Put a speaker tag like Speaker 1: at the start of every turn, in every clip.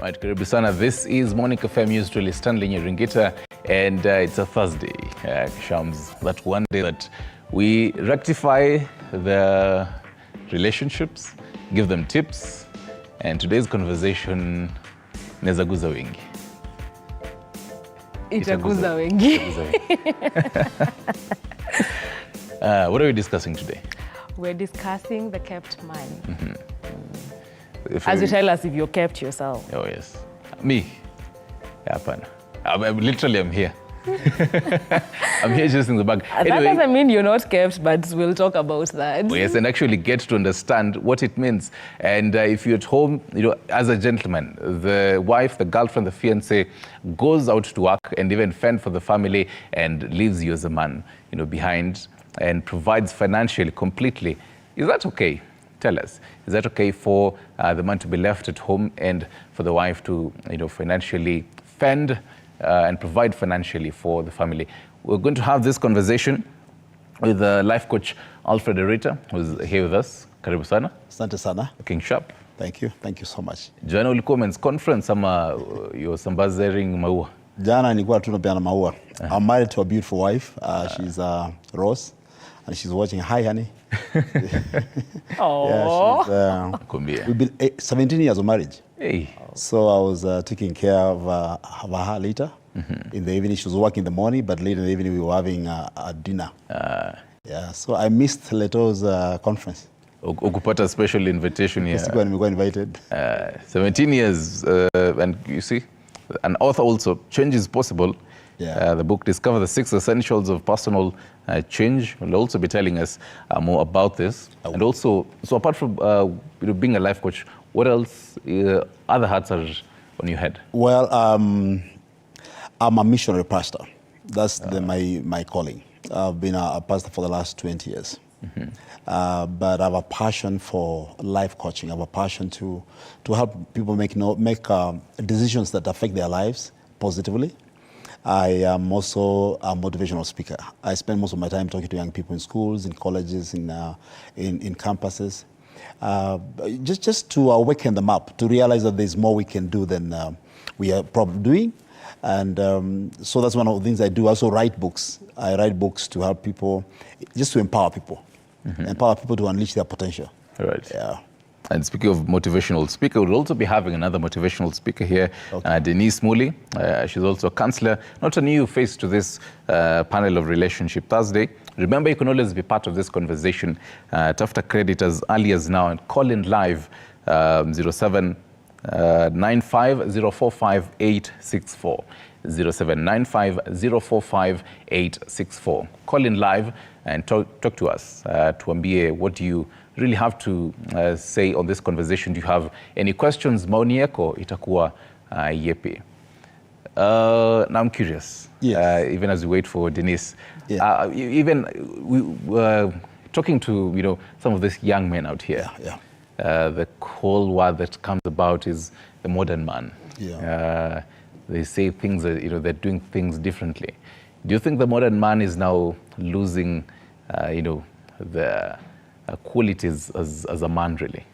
Speaker 1: Right, karibu sana. This is Monica News to Stanley Nyiringita, and it's a Thursday, Shams, that one day that we rectify the relationships, give them tips, and today's conversation nezaguza wengi.
Speaker 2: Itaguza wengi.
Speaker 1: What are we discussing today?
Speaker 2: We're discussing the kept man.
Speaker 1: Mm-hmm.
Speaker 2: As you tell us if you're kept yourself.
Speaker 1: Oh, yes. Me? Hapana. I'm here. I'm here just in the back.
Speaker 2: That doesn't mean you're not kept, but we'll talk about that.
Speaker 1: Oh, yes, and actually get to understand what it means. And if you're at home, as a gentleman, the wife, the girlfriend, the fiancé goes out to work and even fend for the family and leaves you as a man, behind and provides financially completely. Is that okay? Tell us, is that okay for the man to be left at home and for the wife to, financially fend and provide financially for the family? We're going to have this conversation with life coach Alfred Erita, who's here with us. Karibu sana.
Speaker 3: Asante sana.
Speaker 1: King Sharp.
Speaker 3: Thank you so much.
Speaker 1: Jana ulikuwa men's conference ama you're sambazing maua?
Speaker 3: Jana nilikuwa tunapeana maua. I'm married to a beautiful wife. She's Rose, and she's watching. Hi, honey.
Speaker 2: Oh.
Speaker 3: Yeah, we've been 17 years of marriage.
Speaker 1: Hey.
Speaker 3: So I was taking care of her later. Mm-hmm. In the evening, she was working in the morning, but later in the evening we were having a dinner. Yeah, so I missed Leto's conference.
Speaker 1: Ukupata special invitation here.
Speaker 3: Yes, we got invited.
Speaker 1: 17 years, and you see, an author also, change is possible.
Speaker 3: Yeah.
Speaker 1: The book Discover the 6 Essentials of Personal Change will also be telling us more about this. And also, so apart from being a life coach, what else other hats are on your head? Well,
Speaker 3: I'm a missionary pastor. That's my calling. I've been a pastor for the last 20 years. Mm-hmm. But I have a passion for life coaching. I have a passion to help people make decisions that affect their lives positively. I am also a motivational speaker. I spend most of my time talking to young people in schools, in colleges, in campuses, just to awaken them up, to realize that there's more we can do than we are probably doing. And so that's one of the things I do. I also write books. I write books to help people, just to empower people, mm-hmm. empower people to unleash their potential.
Speaker 1: All right.
Speaker 3: Yeah.
Speaker 1: And speaking of motivational speaker, we'll also be having another motivational speaker here, okay. Denise Mooley. She's also a counselor, not a new face to this panel of Relationship Thursday. Remember, you can always be part of this conversation. Tafuta credit as early as now and call in live 0795045864. 0795045864. Call in live and talk to us. Tuambie, what do you really have to say on this conversation? Do you have any questions? Maoni yako itakuwa yepi? Now I'm curious,
Speaker 3: yes.
Speaker 1: Even as we wait for Denise,
Speaker 3: yeah.
Speaker 1: Even we were talking to some of these young men out here.
Speaker 3: Yeah.
Speaker 1: The whole word that comes about is the modern man.
Speaker 3: Yeah.
Speaker 1: They say things, they're doing things differently. Do you think the modern man is now losing, the qualities as a man, really?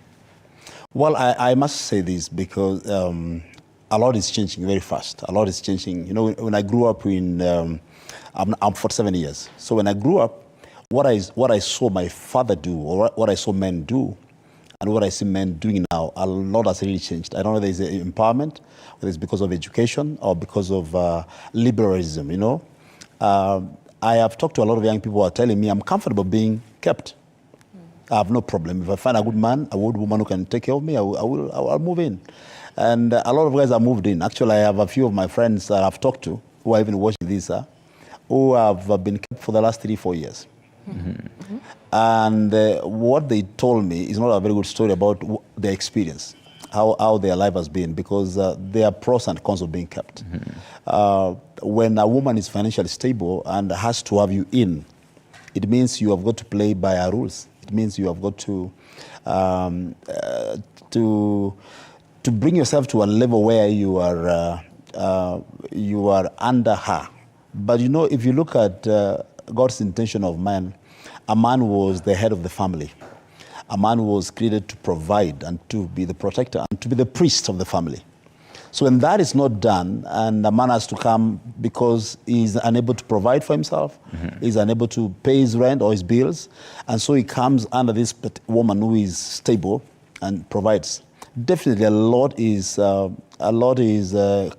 Speaker 1: Well,
Speaker 3: I must say this because a lot is changing very fast. A lot is changing. When I grew up I'm 47 years. So when I grew up, what I saw my father do, or what I saw men do, and what I see men doing now, a lot has really changed. I don't know if there's empowerment, whether it's because of education or because of liberalism, I have talked to a lot of young people who are telling me I'm comfortable being kept. I have no problem. If I find a good man, a good woman who can take care of me, I'll move in. And a lot of guys have moved in. Actually, I have a few of my friends that I've talked to who are even watching this, who have been kept for the last 3-4 years. Mm-hmm. And what they told me is not a very good story about their experience, how their life has been, because there are pros and cons of being kept. Mm-hmm. When a woman is financially stable and has to have you in, it means you have got to play by her rules. It means you have got to bring yourself to a level where you are under her. But if you look at God's intention of man, a man was the head of the family. A man was created to provide and to be the protector and to be the priest of the family. So when that is not done, and the man has to come because he's unable to provide for himself, he's unable to pay his rent or his bills, and so he comes under this woman who is stable and provides. Definitely, a lot is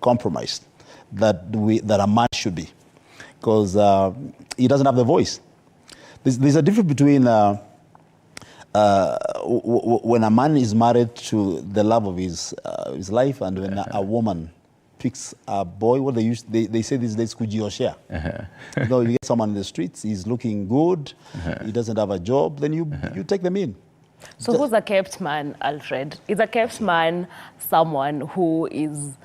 Speaker 3: compromised that a man should be, because he doesn't have the voice. There's a difference between when a man is married to the love of his life, and when a woman picks a boy, what they say these days, kujioshea. You know, you get someone in the streets, he's looking good, he doesn't have a job, then you take them in.
Speaker 2: So who's a kept man, Alfred? Is a kept man someone who is,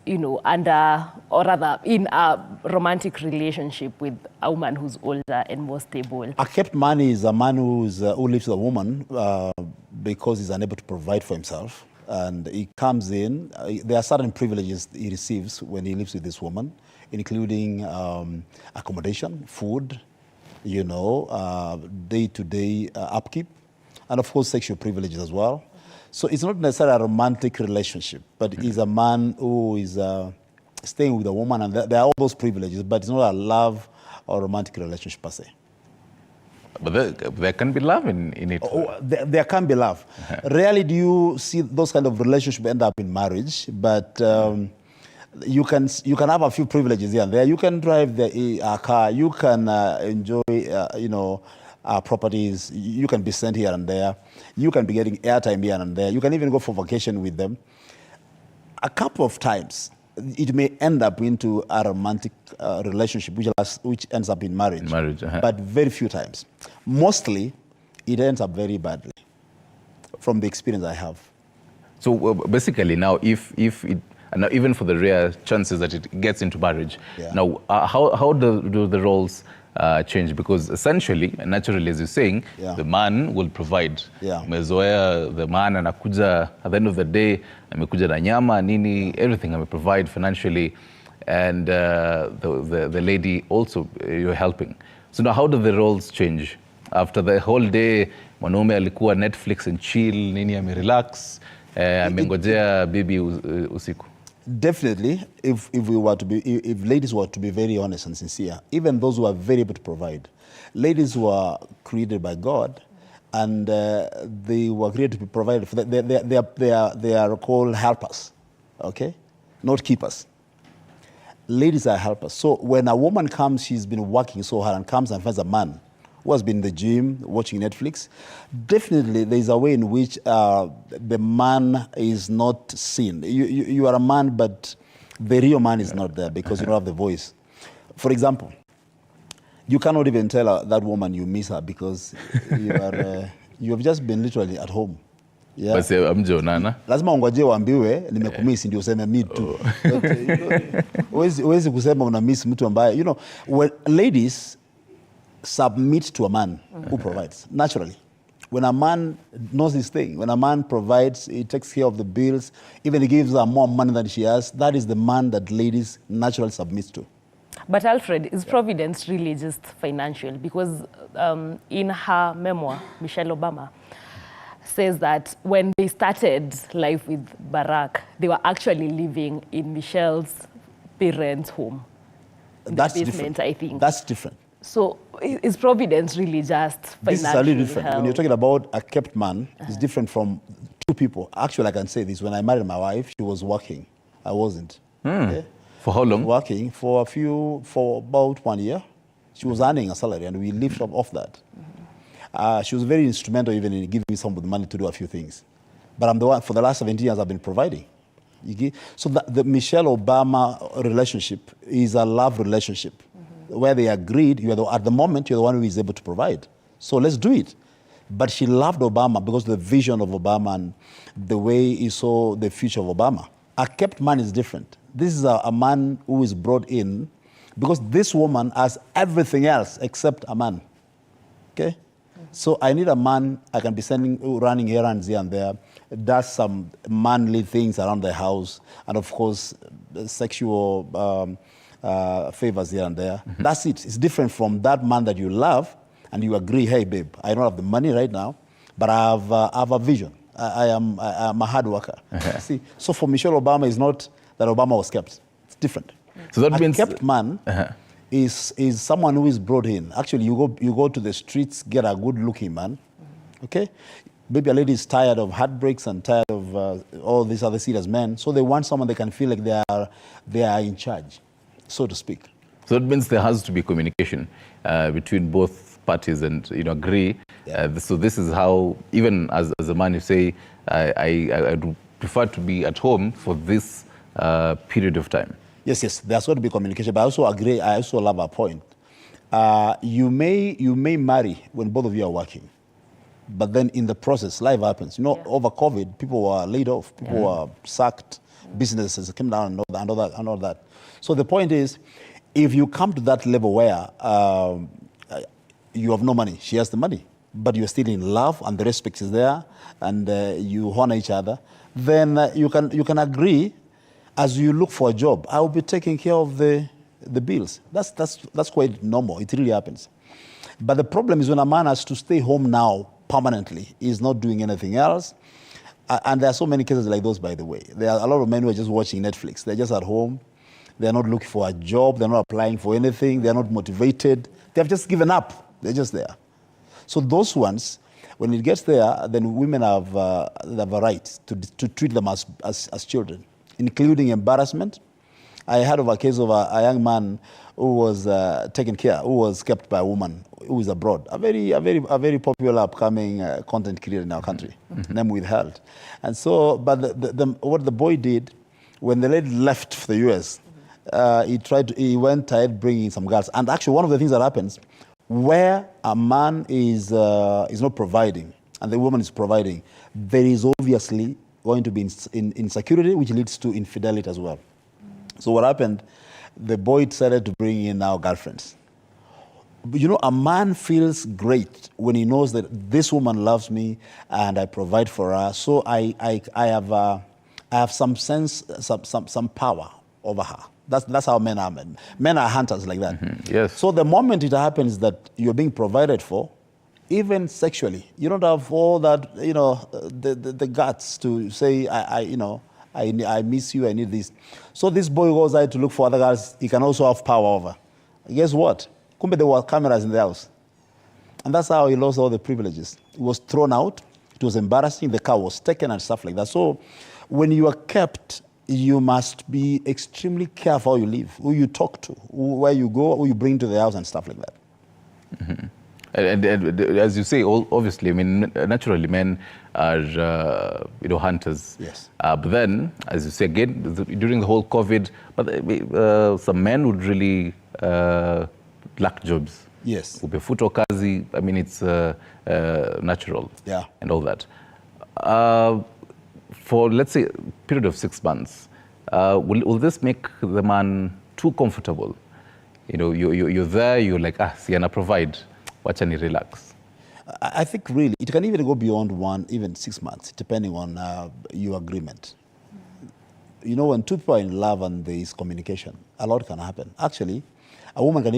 Speaker 2: you know, under, or rather in a romantic relationship with a woman who's older and more stable? A
Speaker 3: kept man is a man who lives with a woman because he's unable to provide for himself. And he comes in, there are certain privileges he receives when he lives with this woman, including accommodation, food, you know, day-to-day upkeep, and of course sexual privileges as well. So it's not necessarily a romantic relationship, but he's a man who is staying with a woman, and there are all those privileges, but it's not a love or romantic relationship per se.
Speaker 1: But there can be love in it.
Speaker 3: Oh, there can be love. Rarely do you see those kind of relationships end up in marriage, but you can have a few privileges here and there. You can drive a car, you can enjoy, you know, properties, you can be sent here and there, you can be getting airtime here and there, you can even go for vacation with them. A couple of times, it may end up into a romantic relationship, which ends up in marriage. But very few times. Mostly, it ends up very badly, from the experience I have.
Speaker 1: So basically now, if it, and even for the rare chances that it gets into marriage, now how do the roles change? Because essentially, naturally, as you're saying, the man will provide. Umezoea, the man anakuja, at the end of the day, amekuja na nyama, nini, everything provide financially, and the lady also, you're helping. So now how do the roles change? After the whole day, mwanaume alikuwa Netflix and chill, nini amerelax, amengojea bibi usiku.
Speaker 3: Definitely, if ladies were to be very honest and sincere, even those who are very able to provide, ladies were created by God, and they were created to be provided for. They are called helpers, okay, not keepers. Ladies are helpers. So when a woman comes, she's been working so hard, and comes and finds a man who has been in the gym, watching Netflix, definitely there is a way in which the man is not seen. You are a man, but the real man is not there because you don't have the voice. For example, you cannot even tell that woman you miss her because you have just been literally at home. Yeah. Lazima ungoje uambiwe nimekumisi ndio useme me too. Huwezi kusema una miss mtu ambaye, you know, when ladies submit to a man who provides, naturally. When a man knows his thing, when a man provides, he takes care of the bills, even he gives her more money than she has, that is the man that ladies naturally submit to.
Speaker 2: But Alfred, is providence really just financial? Because in her memoir, Michelle Obama says that when they started life with Barack, they were actually living in Michelle's parents' home.
Speaker 3: That's
Speaker 2: basement,
Speaker 3: different.
Speaker 2: I think.
Speaker 3: That's different.
Speaker 2: So is providence really just financial?
Speaker 3: This is a little different. When you're talking about a kept man, it's different from two people. Actually, I can say this. When I married my wife, she was working. I wasn't. Okay?
Speaker 1: For how long?
Speaker 3: Working for about 1 year. She was earning a salary, and we lived off that. She was very instrumental even in giving me some of the money to do a few things. But I'm the one, for the last 17 years, I've been providing. So the Michelle Obama relationship is a love relationship. Where they agreed, at the moment, you're the one who is able to provide. So let's do it. But she loved Obama because of the vision of Obama and the way he saw the future of Obama. A kept man is different. This is a man who is brought in because this woman has everything else except a man. Okay? So I need a man I can be running errands here and there, does some manly things around the house, and of course, sexual favors here and there. That's it. It's different from that man that you love and you agree, hey, babe, I don't have the money right now, but I have a vision. I am a hard worker. See, so for Michelle Obama, it's not that Obama was kept. It's different.
Speaker 1: So that
Speaker 3: A
Speaker 1: means
Speaker 3: kept man is someone who is brought in. Actually, you go to the streets, get a good-looking man, okay? Maybe a lady is tired of heartbreaks and tired of all these other serious men, so they want someone they can feel like they are in charge, so to speak.
Speaker 1: So that means there has to be communication between both parties and agree.
Speaker 3: Yeah.
Speaker 1: So this is how, even as a man, you say, I prefer to be at home for this period of time.
Speaker 3: Yes, there's got to be communication, but I also agree, I also love our point. You may marry when both of you are working, but then in the process, life happens. Over COVID, people were laid off, people were sacked, businesses came down and all that. So the point is, if you come to that level where you have no money, she has the money, but you're still in love and the respect is there and you honor each other, then you can agree as you look for a job, I will be taking care of the bills. That's quite normal. It really happens. But the problem is when a man has to stay home now permanently, he's not doing anything else. And there are so many cases like those, by the way. There are a lot of men who are just watching Netflix. They're just at home. They're not looking for a job. They're not applying for anything. They're not motivated. They've just given up. They're just there. So those ones, when it gets there, then women have a right to treat them as children, including embarrassment. I heard of a case of a young man who was taken care, who was kept by a woman who is abroad, a very popular upcoming content creator in our country, name withheld. And so, but what the boy did, when the lady left for the US, he went ahead bringing some girls. And actually, one of the things that happens, where a man is not providing and the woman is providing, there is obviously going to be insecurity, which leads to infidelity as well. So what happened, the boy decided to bring in our girlfriends. A man feels great when he knows that this woman loves me and I provide for her. So I have some sense, some power over her. That's how men are. Men are hunters like that.
Speaker 1: Yes.
Speaker 3: So the moment it happens that you're being provided for, even sexually, you don't have all that, the guts to say, I miss you, I need this. So this boy goes out to look for other girls he can also have power over. Guess what? Kumbe, there were cameras in the house. And that's how he lost all the privileges. He was thrown out. It was embarrassing. The car was taken and stuff like that. So when you are kept, you must be extremely careful how you live, who you talk to, where you go, who you bring to the house and stuff like that.
Speaker 1: Mm-hmm. And as you say, obviously, I mean, naturally, men are, hunters.
Speaker 3: Yes.
Speaker 1: But then, as you say, again, during the whole COVID, some men would really lack jobs.
Speaker 3: Yes.
Speaker 1: Upefuto kazi, I mean, it's natural.
Speaker 3: Yeah.
Speaker 1: And all that. For, let's say, a period of 6 months, will this make the man too comfortable? You're there, you're like, Siana, provide. Watch and relax.
Speaker 3: I think really, it can even go beyond even 6 months, depending on your agreement. When two people are in love and there is communication, a lot can happen. Actually, a woman can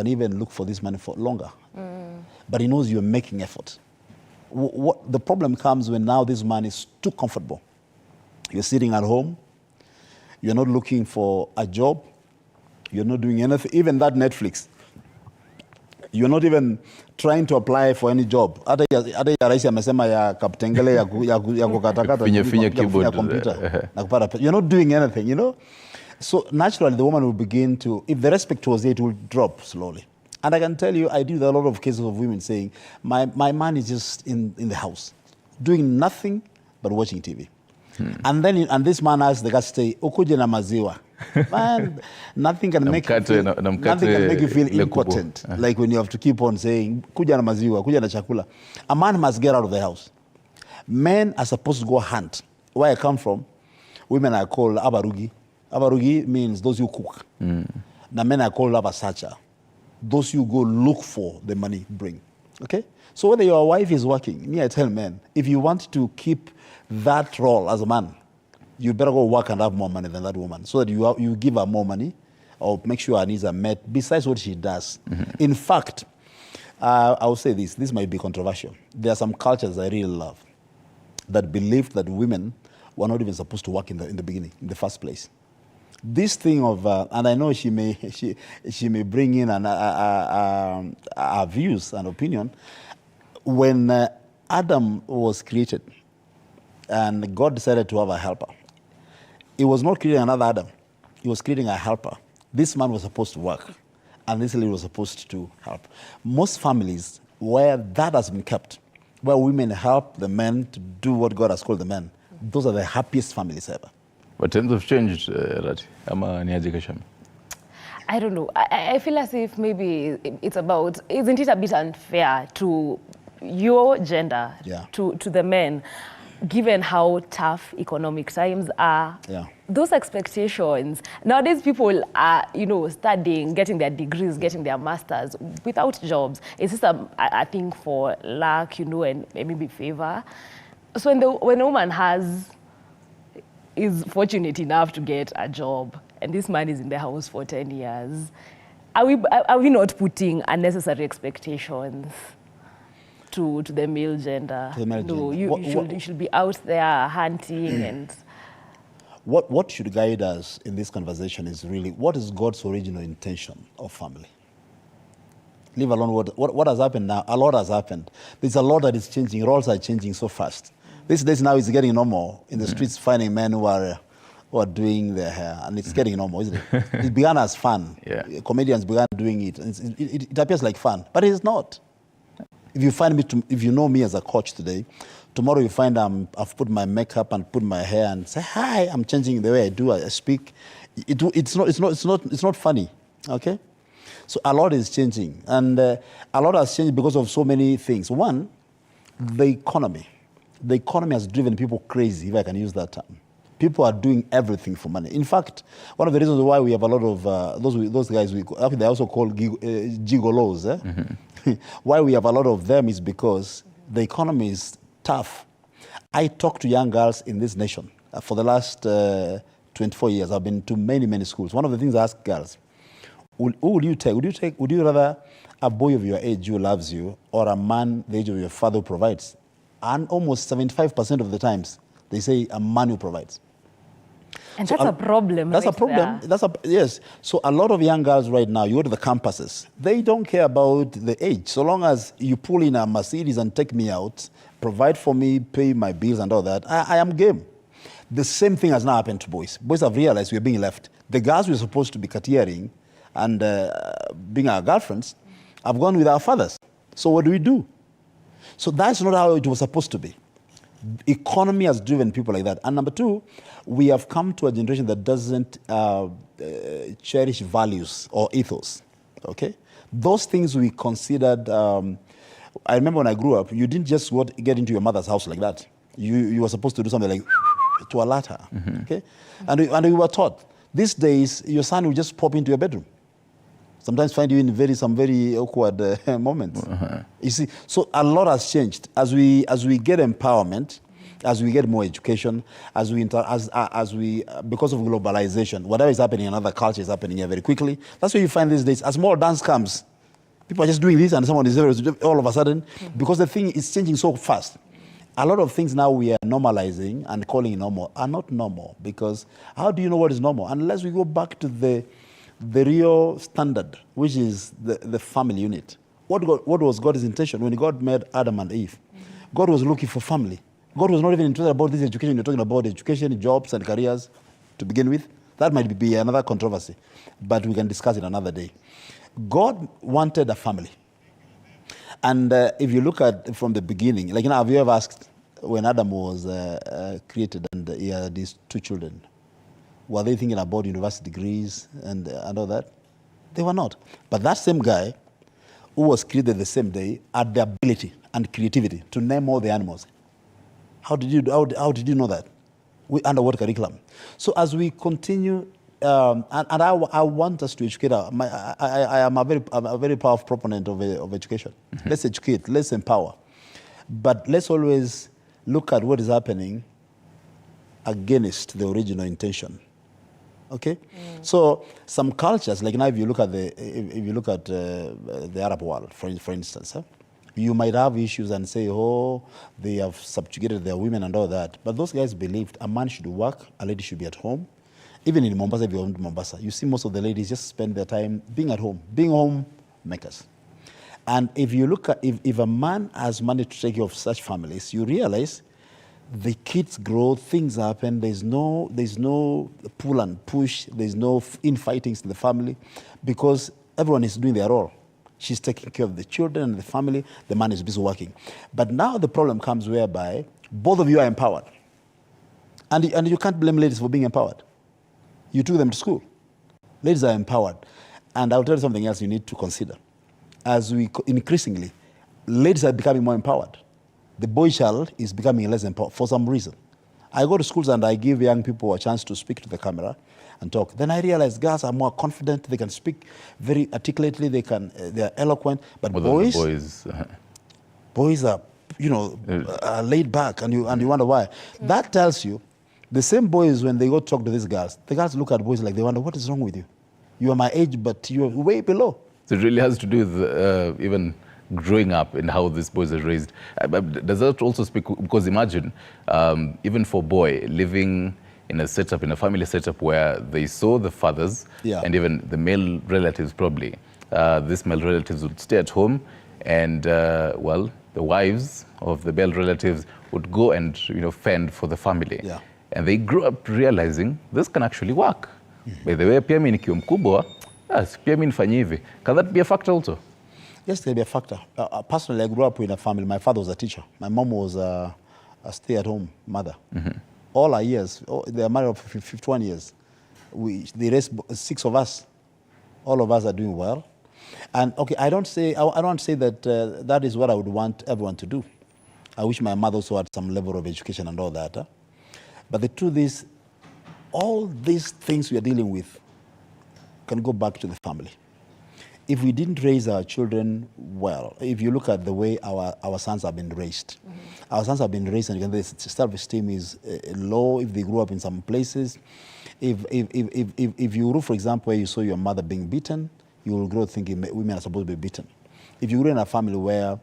Speaker 3: even look for this man for longer, but he knows you're making effort. What the problem comes when now this man is too comfortable. You're sitting at home, you're not looking for a job, you're not doing anything, even that Netflix. You're not even trying to apply for any job. Hata ya rais amesema ya kaptengele ya kukatakata
Speaker 1: keyboard
Speaker 3: computer. You're not doing anything, So naturally the woman will begin to, if the respect was there, it will drop slowly. And I can tell you, I deal with a lot of cases of women saying, my man is just in the house, doing nothing but watching TV. And this man has the guts to say, ukuje na maziwa. Man, nothing can make you feel impotent. Like when you have to keep on saying, kuja na maziwa, kuja na chakula. A man must get out of the house. Men are supposed to go hunt. Where I come from, women are called abarugi. Abarugi means those who cook. Now men are called abasacha. Those who go look for the money bring. Okay? So whether your wife is working, me I tell men, if you want to keep that role as a man, you better go work and have more money than that woman, so that you give her more money or make sure her needs are met besides what she does. In fact, I will say this might be controversial. There are some cultures I really love that believe that women were not even supposed to work in the beginning, in the first place. This thing of, and I know she may bring in our views and opinion. When Adam was created, and God decided to have a helper, He was not creating another Adam. He was creating a helper. This man was supposed to work, and this lady was supposed to help. Most families where that has been kept, where women help the men to do what God has called the men, those are the happiest families ever.
Speaker 1: But times have changed, Rati. Ama niaje Kashami?
Speaker 2: I don't know. I feel as if maybe it's about, isn't it a bit unfair to your gender, to the men, given how tough economic times are? Those expectations, nowadays people are, studying, getting their degrees, getting their masters without jobs. It's just a thing for luck, and maybe favor. So when a woman is fortunate enough to get a job, and this man is in the house for 10 years, are we not putting unnecessary expectations to the male gender? No, you should be out there hunting and...
Speaker 3: What should guide us in this conversation is really, what is God's original intention of family? Leave alone what has happened now. A lot has happened. There's a lot that is changing. Roles are changing so fast. These days now it's getting normal in the streets, finding men who are doing their hair, and it's getting normal, isn't it? It began as fun. Comedians began doing it. It appears like fun, but it's not. If you know me as a coach today, tomorrow you find I've put my makeup and put my hair and say, hi, I'm changing the way I speak. It's not funny, okay? So a lot is changing, and a lot has changed because of so many things. One, the economy. The economy has driven people crazy, if I can use that term. People are doing everything for money. In fact, one of the reasons why we have a lot of those guys, they also call gigolos. Why we have a lot of them is because the economy is tough. I talk to young girls in this nation. For the last 24 years, I've been to many, many schools. One of the things I ask girls, who would you take? Would you rather a boy of your age who loves you, or a man the age of your father who provides? And almost 75% of the times, they say a man who provides.
Speaker 2: And so that's a problem.
Speaker 3: That's a problem. Yes. So a lot of young girls right now, you go to the campuses, they don't care about the age. So long as you pull in a Mercedes and take me out, provide for me, pay my bills and all that, I am game. The same thing has now happened to boys. Boys have realized we're being left. The girls we're supposed to be catering and being our girlfriends have gone with our fathers. So what do? So that's not how it was supposed to be. Economy has driven people like that. And number two, we have come to a generation that doesn't cherish values or ethos, okay? Those things we considered, I remember when I grew up, you didn't just get into your mother's house like that. You were supposed to do something like to alert her, okay? And we were taught. These days, your son will just pop into your bedroom. Sometimes find you in some very awkward moments. You see, so a lot has changed. As we get empowerment, as we get more education, because of globalization, whatever is happening in other cultures is happening here very quickly. That's why you find these days, as more dance comes, people are just doing this and someone is all of a sudden, because the thing is changing so fast. A lot of things now we are normalizing and calling normal are not normal, because how do you know what is normal? Unless we go back to the real standard, which is the family unit. What was God's intention when God made Adam and Eve? God was looking for family. God was not even interested about this education. You're talking about education, jobs, and careers to begin with. That might be another controversy, but we can discuss it another day. God wanted a family. And if you look at from the beginning, like, have you ever asked when Adam was created and he had these two children, were they thinking about university degrees and all that? They were not. But that same guy who was created the same day had the ability and creativity to name all the animals. How did you know that? Under what curriculum? So as we continue, and I want us to educate. I am a very powerful proponent of education. Let's educate. Let's empower. But let's always look at what is happening against the original intention. Okay, so some cultures, like now, if you look at the Arab world, for instance, You might have issues and say, oh, they have subjugated their women and all that. But those guys believed a man should work, a lady should be at home. Even in Mombasa, if you're in Mombasa, you see most of the ladies just spend their time being at home, being homemakers. And if you look at, if a man has money to take care of such families, you realize the kids grow, things happen, there's no pull and push, there's no infightings in the family because everyone is doing their role. She's taking care of the children and the family, the man is busy working. But now the problem comes whereby both of you are empowered. And you can't blame ladies for being empowered. You took them to school. Ladies are empowered. And I'll tell you something else you need to consider. As we increasingly, ladies are becoming more empowered. The boy child is becoming less empowered for some reason. I go to schools and I give young people a chance to speak to the camera and talk. Then I realize girls are more confident. They can speak very articulately. They are eloquent. But boys are, are laid back, and you wonder why. That tells you, the same boys when they go talk to these girls, the girls look at boys like they wonder, what is wrong with you? You are my age, but you are way below.
Speaker 1: So it really has to do with even growing up and how these boys are raised. But does that also speak, because imagine, even for a boy living in a setup, in a family setup where they saw the fathers and even the male relatives probably, these male relatives would stay at home and, well, the wives of the male relatives would go and, fend for the family.
Speaker 3: Yeah.
Speaker 1: And they grew up realizing this can actually work. By the way, pia mimi nikiwa mkubwa, pia mimi nifanye hivi. Can that be a factor also?
Speaker 3: Yes, it can be a factor. Personally, I grew up in a family. My father was a teacher. My mom was a stay-at-home mother. All our years, they are married for 51 years. They raised 6 of us. All of us are doing well. And okay, I don't say that that is what I would want everyone to do. I wish my mother also had some level of education and all that. But the truth is, all these things we are dealing with can go back to the family. If we didn't raise our children well, if you look at the way our sons have been raised, our sons have been raised and the self-esteem is low if they grew up in some places. If you grew, for example, where you saw your mother being beaten, you will grow thinking women are supposed to be beaten. If you grew in a family where,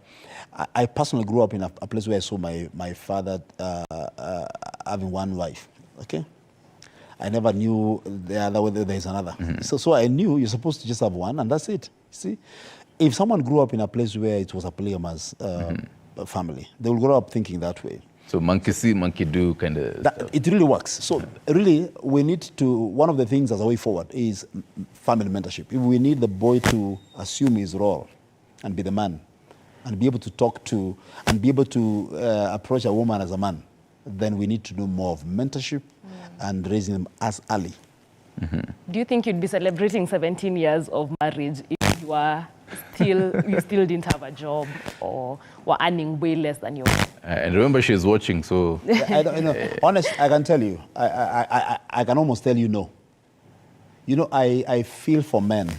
Speaker 3: I personally grew up in a place where I saw my father having one wife, okay? I never knew the other whether there is another. So I knew you're supposed to just have one, and that's it. See, if someone grew up in a place where it was a polygamous family, they will grow up thinking that way.
Speaker 1: So monkey see, monkey do kind of stuff.
Speaker 3: It really works. So really, we need to, one of the things as a way forward is family mentorship. If we need the boy to assume his role and be the man, and be able to talk to, and be able to approach a woman as a man, then we need to do more of mentorship and raising them as early.
Speaker 2: Do you think you'd be celebrating 17 years of marriage if you still didn't have a job or were earning way less than you?
Speaker 1: And remember, she's watching, so...
Speaker 3: I don't know. Honestly, I can tell you, I can almost tell you no. You know, I feel for men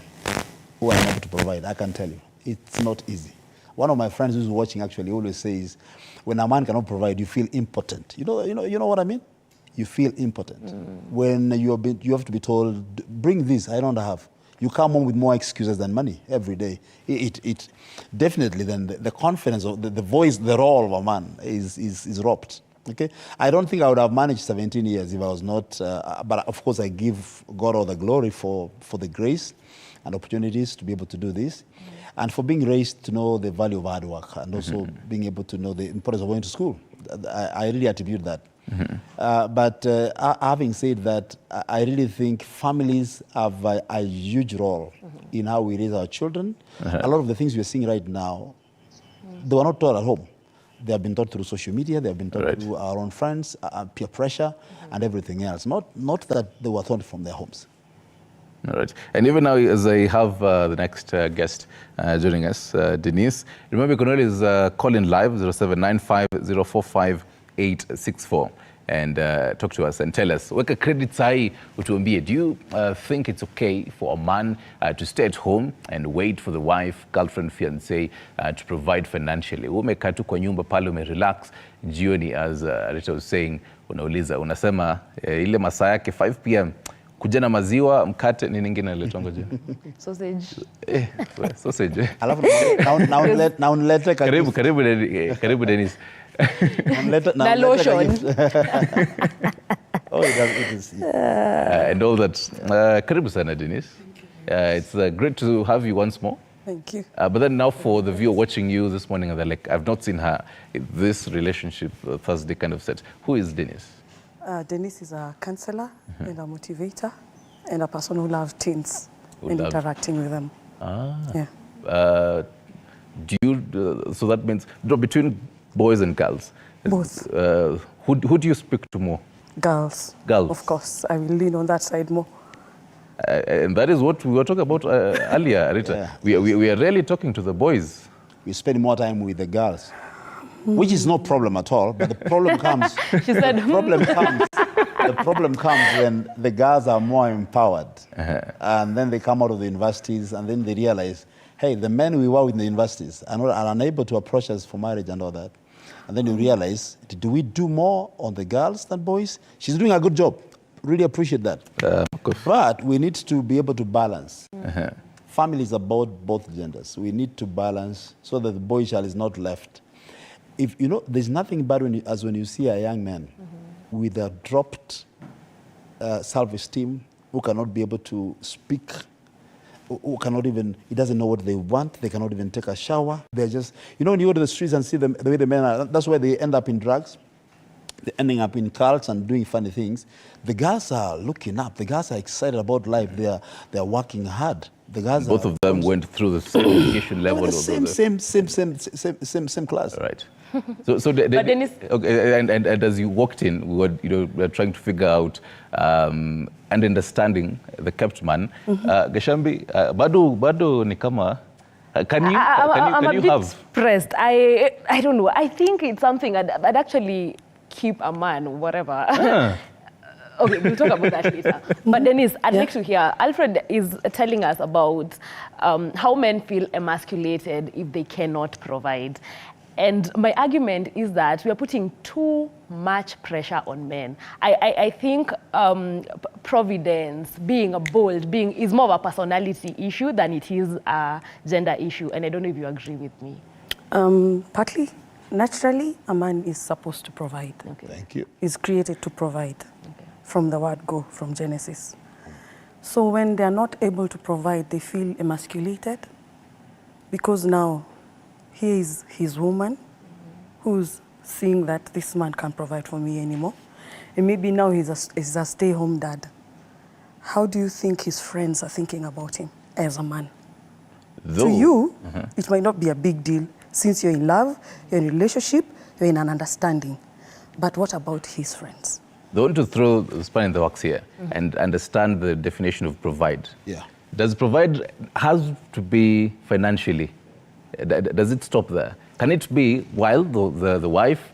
Speaker 3: who are able to provide. I can tell you, it's not easy. One of my friends who's watching actually always says, when a man cannot provide, you feel impotent. You know what I mean? You feel impotent. When you have to be told, bring this, I don't have. You come home with more excuses than money every day. It definitely then the confidence of the voice, the role of a man is robbed. Okay, I don't think I would have managed 17 years if I was not. But of course, I give God all the glory for the grace and opportunities to be able to do this, and for being raised to know the value of hard work, and also being able to know the importance of going to school. I really attribute that. But having said that, I really think families have a huge role in how we raise our children. A lot of the things we are seeing right now, they were not taught at home. They have been taught through social media, they have been taught through our own friends, peer pressure, and everything else. Not that they were taught from their homes.
Speaker 1: All right. And even now, as I have the next guest joining us, Denise, remember you can always call in live, 0795045864, and talk to us and tell us, weka credit sahi utuambie, do you think it's okay for a man to stay at home and wait for the wife, girlfriend, fiancé to provide financially? Umekaa tu kwa nyumba pale, umerelax jioni, as Rita was saying, unauliza, unasema ile masaa yake 5 p.m. kujana maziwa, mkate, nini ingine inaletwanga je?
Speaker 2: Sausage.
Speaker 1: Sausage.
Speaker 3: Alafu na unilete
Speaker 1: Karibu Dennis.
Speaker 2: Na lotion.
Speaker 3: Oh, it is.
Speaker 1: And all that. Karibu sana Dennis. It's great to have you once more.
Speaker 4: Thank you.
Speaker 1: But then now for the viewer watching you this morning, they're like, I've not seen her in this relationship Thursday kind of set. Who is Dennis?
Speaker 4: Dennis is a counselor and a motivator and a person who loves teens and
Speaker 1: loves-
Speaker 4: interacting with them. Yeah.
Speaker 1: Do you, so that means between boys and girls?
Speaker 4: Both.
Speaker 1: Who do you speak to more?
Speaker 4: Girls.
Speaker 1: Girls.
Speaker 4: Of course. I will lean on that side more.
Speaker 1: And that is what we were talking about earlier, Rita.
Speaker 3: Yeah.
Speaker 1: We are rarely talking to the boys.
Speaker 3: We spend more time with the girls, which is no problem at all. But the problem comes.
Speaker 2: She said,
Speaker 3: The problem comes when the girls are more empowered, and then they come out of the universities, and then they realize, hey, the men we were with in the universities are unable to approach us for marriage and all that. And then you realize, do we do more on the girls than boys? She's doing a good job. Really appreciate that. But we need to be able to balance. Family is about both genders. We need to balance so that the boy child is not left. If you know, there's nothing bad when you see a young man with a dropped self-esteem, who cannot be able to speak, who cannot even, he doesn't know what they want, they cannot even take a shower. They're just, you know, when you go to the streets and see them, the way the men are, that's why they end up in drugs. They're ending up in cults and doing funny things. The girls are looking up. The girls are excited about life. They're working hard. The girls
Speaker 1: Both of them went through the same education level.
Speaker 3: Same class.
Speaker 1: Right. So
Speaker 2: Dennis,
Speaker 1: okay, and as you walked in, we were trying to figure out and understanding the kept man. Gashambi, bado ni kama. Can you
Speaker 2: I'm a bit
Speaker 1: have?
Speaker 2: pressed. I don't know. I think it's something I'd actually keep a man, whatever. Okay, we'll talk about that later. But Dennis, I'd like to hear, Alfred is telling us about how men feel emasculated if they cannot provide. And my argument is that we are putting too much pressure on men. I think providence, being bold, is more of a personality issue than it is a gender issue. And I don't know if you agree with me.
Speaker 4: Partly, naturally, a man is supposed to provide.
Speaker 2: Okay.
Speaker 3: Thank you.
Speaker 4: Is created to provide. From the word go, from Genesis. So when they are not able to provide, they feel emasculated because now here is his woman who's seeing that this man can't provide for me anymore. And maybe now he's a stay-home dad. How do you think his friends are thinking about him as a man?
Speaker 1: Though,
Speaker 4: to you, it might not be a big deal since you're in love, you're in a relationship, you're in an understanding. But what about his friends?
Speaker 1: I want to throw the span in the works here and understand the definition of provide.
Speaker 3: Yeah.
Speaker 1: Does provide has to be financially? Does it stop there? Can it be while the wife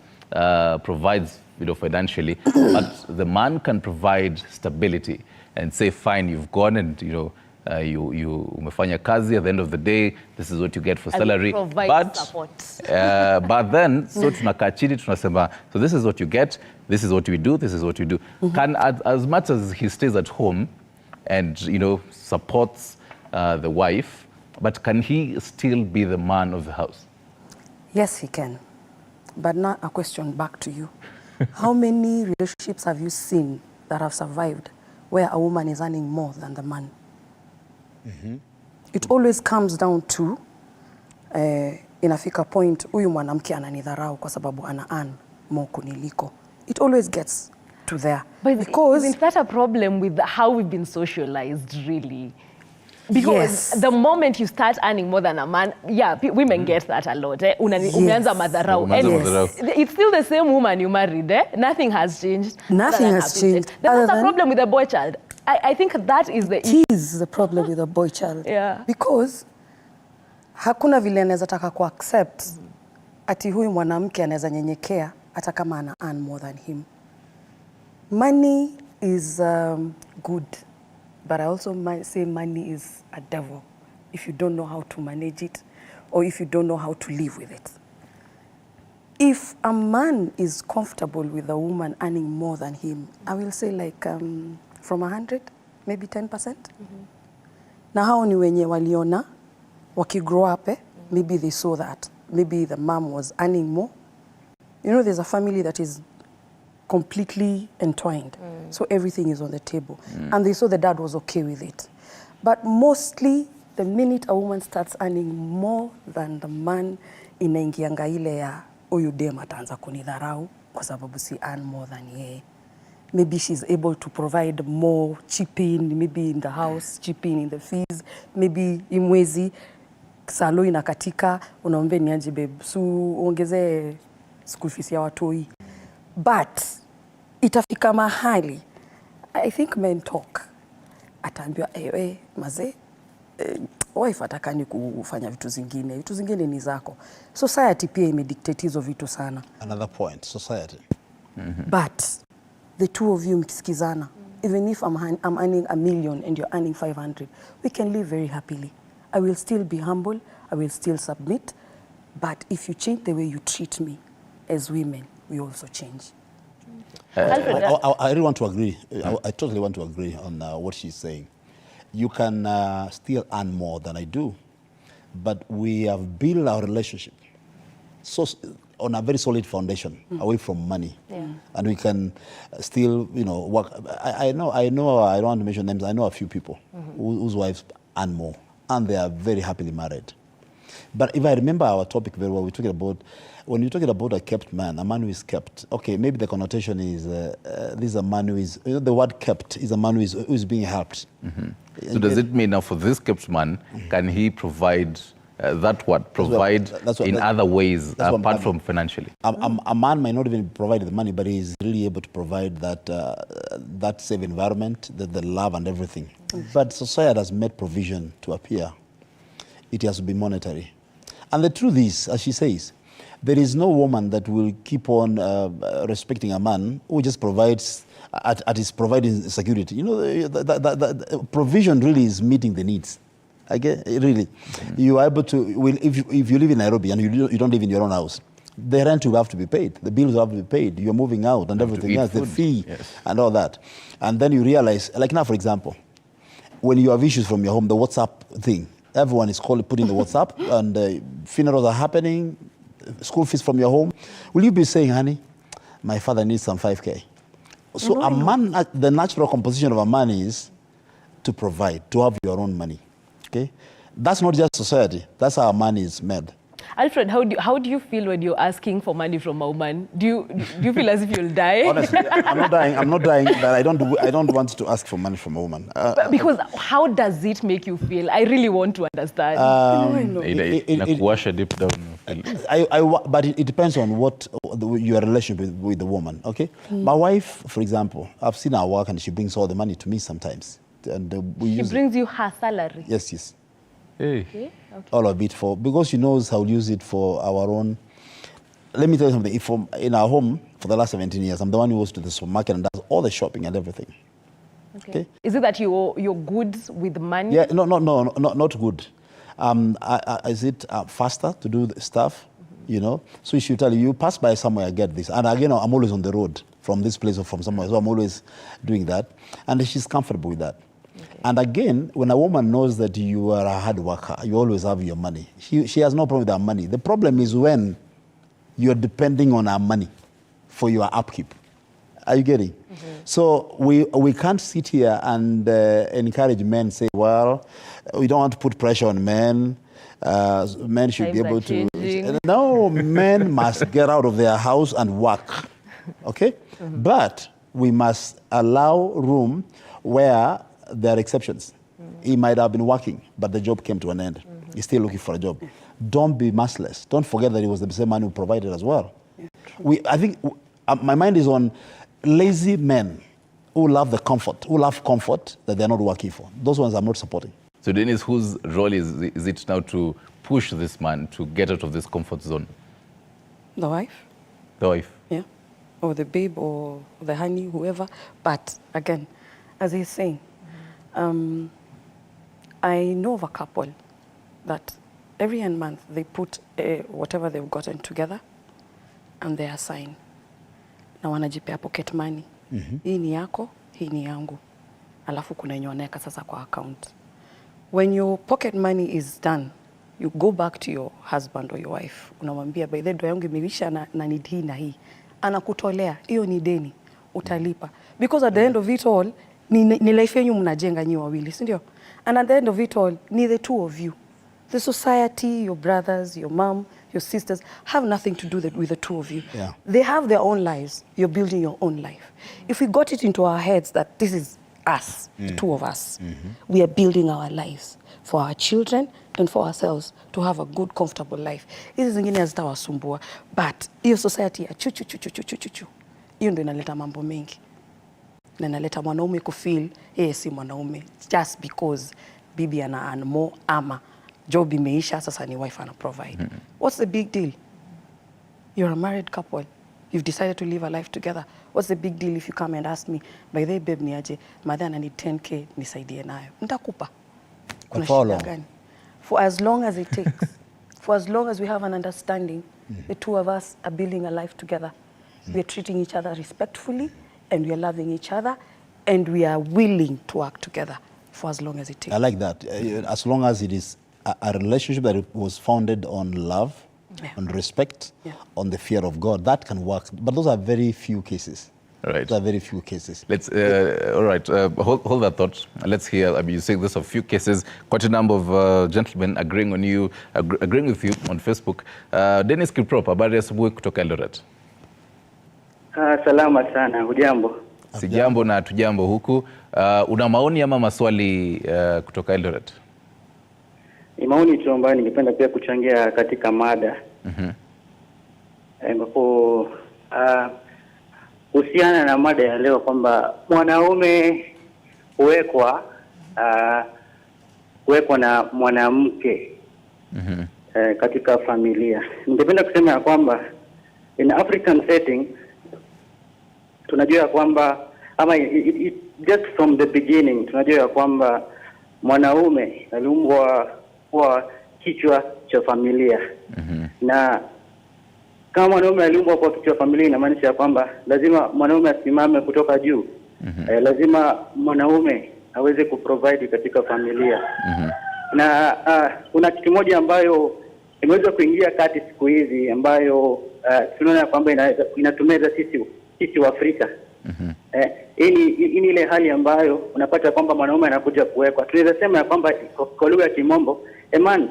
Speaker 1: provides, financially, but the man can provide stability and say, fine, you've gone and you umefanya kazi, at the end of the day, this is what you get for salary.
Speaker 2: Provide support.
Speaker 1: But then, so tunakaa chini tunasema, so this is what you get, this is what we do, this is what you do. Can, as much as he stays at home and, supports the wife, but can he still be the man of the house?
Speaker 4: Yes, he can. But now a question back to you. How many relationships have you seen that have survived where a woman is earning more than the man? It always comes down to inafika point huyu mwanamke ananidharau kwa sababu ana earn more kuniliko. It always gets to there.
Speaker 2: But
Speaker 4: because
Speaker 2: isn't that a problem with how we've been socialized, really? Because
Speaker 4: yes.
Speaker 2: the moment you start earning more than a man, women get that a lot. Umeanza madharau. And it's still the same woman you married. Nothing has changed.
Speaker 4: Nothing has changed.
Speaker 2: That's the problem with the boy child. I think that is the issue.
Speaker 4: It is the problem with a boy child.
Speaker 2: Yeah.
Speaker 4: Because hakuna vile anaweza taka ku accept ati huyu mwanamke anaweza nyenyekea hata kama ana earn more than him. Money is good, but I also might say money is a devil if you don't know how to manage it or if you don't know how to live with it. If a man is comfortable with a woman earning more than him, I will say like from 100, maybe 10%. Na hao ni wenye waliona wakigrow up, maybe they saw that maybe the mom was earning more. You know, there's a family that is completely entwined, so everything is on the table, and they saw the dad was okay with it. But mostly the minute a woman starts earning more than the man, inaingianga ile ya huyu dem ataanza kunidharau kwa sababu si earn more than yeye. Maybe she's able to provide more, chip in, maybe in the house, chip in the fees, maybe imwezi salo inakatika, unaombe niaje babe, su ongeze school fees ya watoi. But itafika mahali, I think men talk, ataambiwa maze, wife atakani kufanya vitu zingine ni zako. Society pia imedictate hizo vitu sana. Another point, society. But the two of you mkisikizana, even if I'm earning $1 million and you're earning 500, we can live very happily. I will still be humble, I will still submit, but if you change the way you treat me as women, we also change. I really want to agree. I totally want to agree on what she's saying. You can still earn more than I do, but we have built our relationship on a very solid foundation, away from money, and we can still, work. I know. I don't want to mention names. I know a few people whose wives earn more, and they are very happily married. But if I remember our topic very well, we're talking about, when you're talking about a kept man, a man who is kept, okay, maybe the connotation is, this is a man who is, the word kept is a man who is being helped.
Speaker 1: So does it mean now for this kept man, can he provide in other ways apart from financially?
Speaker 3: A man might not even provide the money, but he's really able to provide that safe environment, the love and everything. But society has made provision to appear. It has to be monetary. And the truth is, as she says, there is no woman that will keep on respecting a man who just provides, at his providing security. The provision really is meeting the needs. I get really. You are able to, if you live in Nairobi and you don't live in your own house, the rent will have to be paid, the bills will have to be paid, you're moving out and everything else, the fee and all that. And then you realize, like now, for example, when you have issues from your home, the WhatsApp thing, everyone is putting the WhatsApp, and funerals are happening, school fees from your home. Will you be saying, honey, my father needs some 5K? So a man, the natural composition of a man is to provide, to have your own money. Okay, that's not just society. That's how a man is made.
Speaker 2: Alfred, how do you feel when you're asking for money from a woman? Do you feel as if you'll die?
Speaker 3: Honestly, I'm not dying. But I don't want to ask for money from a woman.
Speaker 2: Because how does it make you feel? I really want to understand.
Speaker 1: Deep down.
Speaker 3: But it depends on what your relationship with the woman. Okay, my wife, for example, I've seen her work and she brings all the money to me sometimes. And
Speaker 2: she brings you her salary?
Speaker 3: Yes.
Speaker 1: Hey.
Speaker 2: Okay.
Speaker 3: All of it because she knows I'll use it for our own. Let me tell you something. If in our home for the last 17 years, I'm the one who goes to the supermarket and does all the shopping and everything. Okay.
Speaker 2: Is it that you're good with money?
Speaker 3: Yeah. No, not good. Is it faster to do the stuff? So she will tell you pass by somewhere, get this. And again, I'm always on the road from this place or from somewhere, so I'm always doing that, and she's comfortable with that. Okay. And again, when a woman knows that you are a hard worker, you always have your money. She has no problem with her money. The problem is when you're depending on her money for your upkeep. Are you getting? So we can't sit here and encourage men, say, well, we don't want to put pressure on men. Men should be able to. No, men must get out of their house and work. Okay? But we must allow room where there are exceptions. He might have been working, but the job came to an end. He's still looking for a job. Don't be merciless. Don't forget that he was the same man who provided as well. I think my mind is on lazy men who love comfort that they're not working for. Those ones I'm not supporting.
Speaker 1: So Dennis, whose role is it now to push this man to get out of this comfort zone?
Speaker 4: The wife.
Speaker 1: The wife.
Speaker 4: Yeah. Or the babe or the honey, whoever. But again, as he's saying, I know of a couple that every end month they put whatever they've gotten together and they assign. Na wanajipea pocket money. Hii ni yako, hii ni yangu. alafu kuna yenye wanaweka sasa kwa account. When your pocket money is done, you go back to your husband or your wife. Unamwambia by the way, yangu imeisha na need hii na hii. Anakutolea, hiyo ni deni, utalipa. Because at the end of it all, ni life yenu mnajenga nyi wawili, si ndio? And at the end of it all, ni the two of you. The society, your brothers, your mom, your sisters have nothing to do with the two of you.
Speaker 3: Yeah.
Speaker 4: They have their own lives. You're building your own life. If we got it into our heads that this is us, the two of us, we are building our lives for our children and for ourselves to have a good, comfortable life. Hizi zingine hazitawasumbua, but hiyo society ya chu, hiyo ndio inaleta mambo mengi. Na inaleta mwanaume kufeel yeye si mwanaume just because bibi ana earn more ama job imeisha sasa ni wife ana provide. What's the big deal? You're a married couple. You've decided to live a life together. What's the big deal if you come and ask me, by the way babe niaje, madha I need 10k nisaidie nayo. Nitakupa. Kuna shida gani? For as long as it takes. For as long as we have an understanding, the two of us are building a life together. We are treating each other respectfully and we are loving each other and we are willing to work together for as long as it takes.
Speaker 3: I like that. As long as it is a relationship that was founded on love, on respect, on the fear of God, that can work. But those are very few cases.
Speaker 1: Right.
Speaker 3: Those are very few cases.
Speaker 1: Let's, all right, hold that thought. Let's hear, I mean, you say this of few cases, quite a number of gentlemen agreeing with you on Facebook. Dennis Kiprop, habari ya asubuhi kutoka Eldoret.
Speaker 5: Salama sana, hujambo?
Speaker 1: Sijambo na tujambo huku. Una maoni ama maswali kutoka Eldoret?
Speaker 5: Ni maoni tu ambayo ningependa pia kuchangia katika mada. Ambapo kuhusiana na mada ya leo kwamba mwanaume huwekwa na mwanamke katika familia. Ningependa kusema ya kwamba in African setting tunajua ya kwamba ama just from the beginning tunajua ya kwamba mwanaume aliumbwa kwa kichwa cha familia. Na kama mwanaume aliumbwa kwa kichwa cha familia inamaanisha kwamba lazima mwanaume asimame kutoka juu. Lazima mwanaume aweze kuprovide katika familia. Na kuna kitu moja ambayo imeweza kuingia kati siku hizi ambayo tunaona kwamba inatumeza sisi wa Afrika. Hii ni ile hali ambayo unapata kwamba mwanaume anakuja kuwekwa. Tunaweza sema ya kwamba kwa lugha ya Kimombo, a man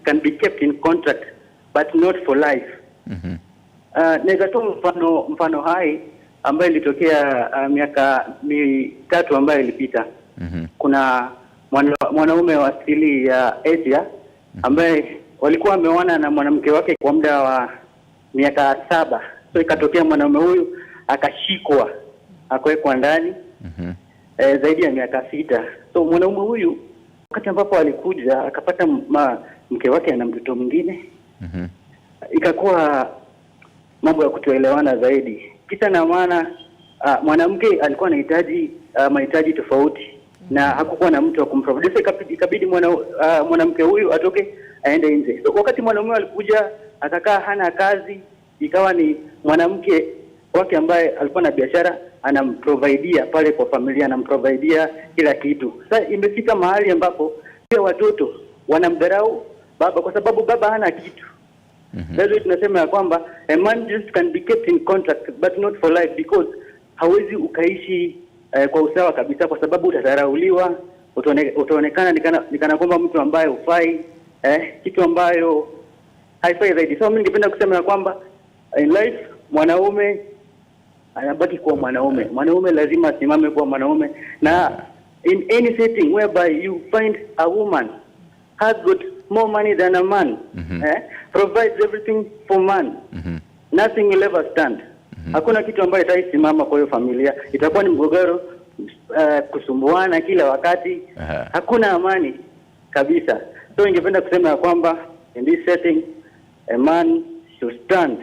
Speaker 5: can be kept in contract but not for life. Naweza toa mfano hai ambayo ilitokea miaka 3 ambayo ilipita. Kuna mwanaume wa asili ya Asia ambaye walikuwa wameoana na mwanamke wake kwa muda wa miaka 7. So ikatokea mwanaume huyu akashikwa, akawekwa ndani zaidi ya miaka 6. So mwanaume huyu wakati ambapo alikuja akapata mke wake ana mtoto mwingine. Ikakuwa mambo ya kutoelewana zaidi. Kisa na maana mwanamke alikuwa anahitaji mahitaji tofauti na hakukuwa na mtu wa kumprovide. Ikabidi mwanamke huyu atoke aende nje. So wakati mwanaume alikuja akakaa hana kazi, ikawa ni mwanamke wake ambaye alikuwa na biashara anamprovidea pale kwa familia, anamprovidea kila kitu. Sasa imefika mahali ambapo pia watoto wanamdharau baba kwa sababu baba hana kitu. That's why tunasema ya kwamba a man just can be kept in contract but not for life, because hawezi ukaishi kwa usawa kabisa kwa sababu utadharauliwa, utaonekana nikana kwamba mtu ambaye hufai, kitu ambayo haifai zaidi. So mimi ningependa kusema ya kwamba in life mwanaume anabaki kuwa mwanaume. Mwanaume lazima asimame kuwa mwanaume, na in any setting whereby you find a woman has got more money than a man, provides everything for man, nothing will ever stand. Hakuna kitu ambayo itaisimama kwa hiyo familia. Itakuwa ni mgogoro, kusumbuana kila wakati. Hakuna amani kabisa. So ningependa kusema ya kwamba in this setting a man should stand,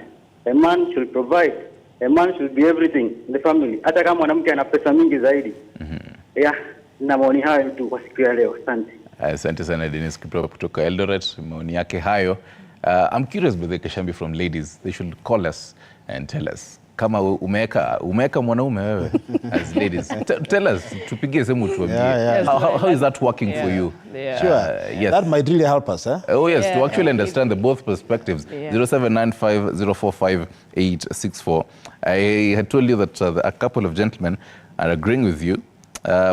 Speaker 5: a man should provide, a man should be everything in the family. Hata kama mwanamke ana pesa mingi zaidi. Na maoni hayo tu kwa siku ya leo. Asante.
Speaker 1: Asante sana Dennis Kiprop kutoka Eldoret, maoni yake hayo. I'm curious, Brother Kashambi, from ladies. They should call us and tell us, kama umeweka mwanaume wewe as ladies. Tell us, tupigie semu tuambie. How is that working for you?
Speaker 3: Sure.
Speaker 1: Yes.
Speaker 3: That might really help us, huh?
Speaker 1: Oh yes, to actually understand the both perspectives. 0795045864. I had told you that a couple of gentlemen are agreeing with you.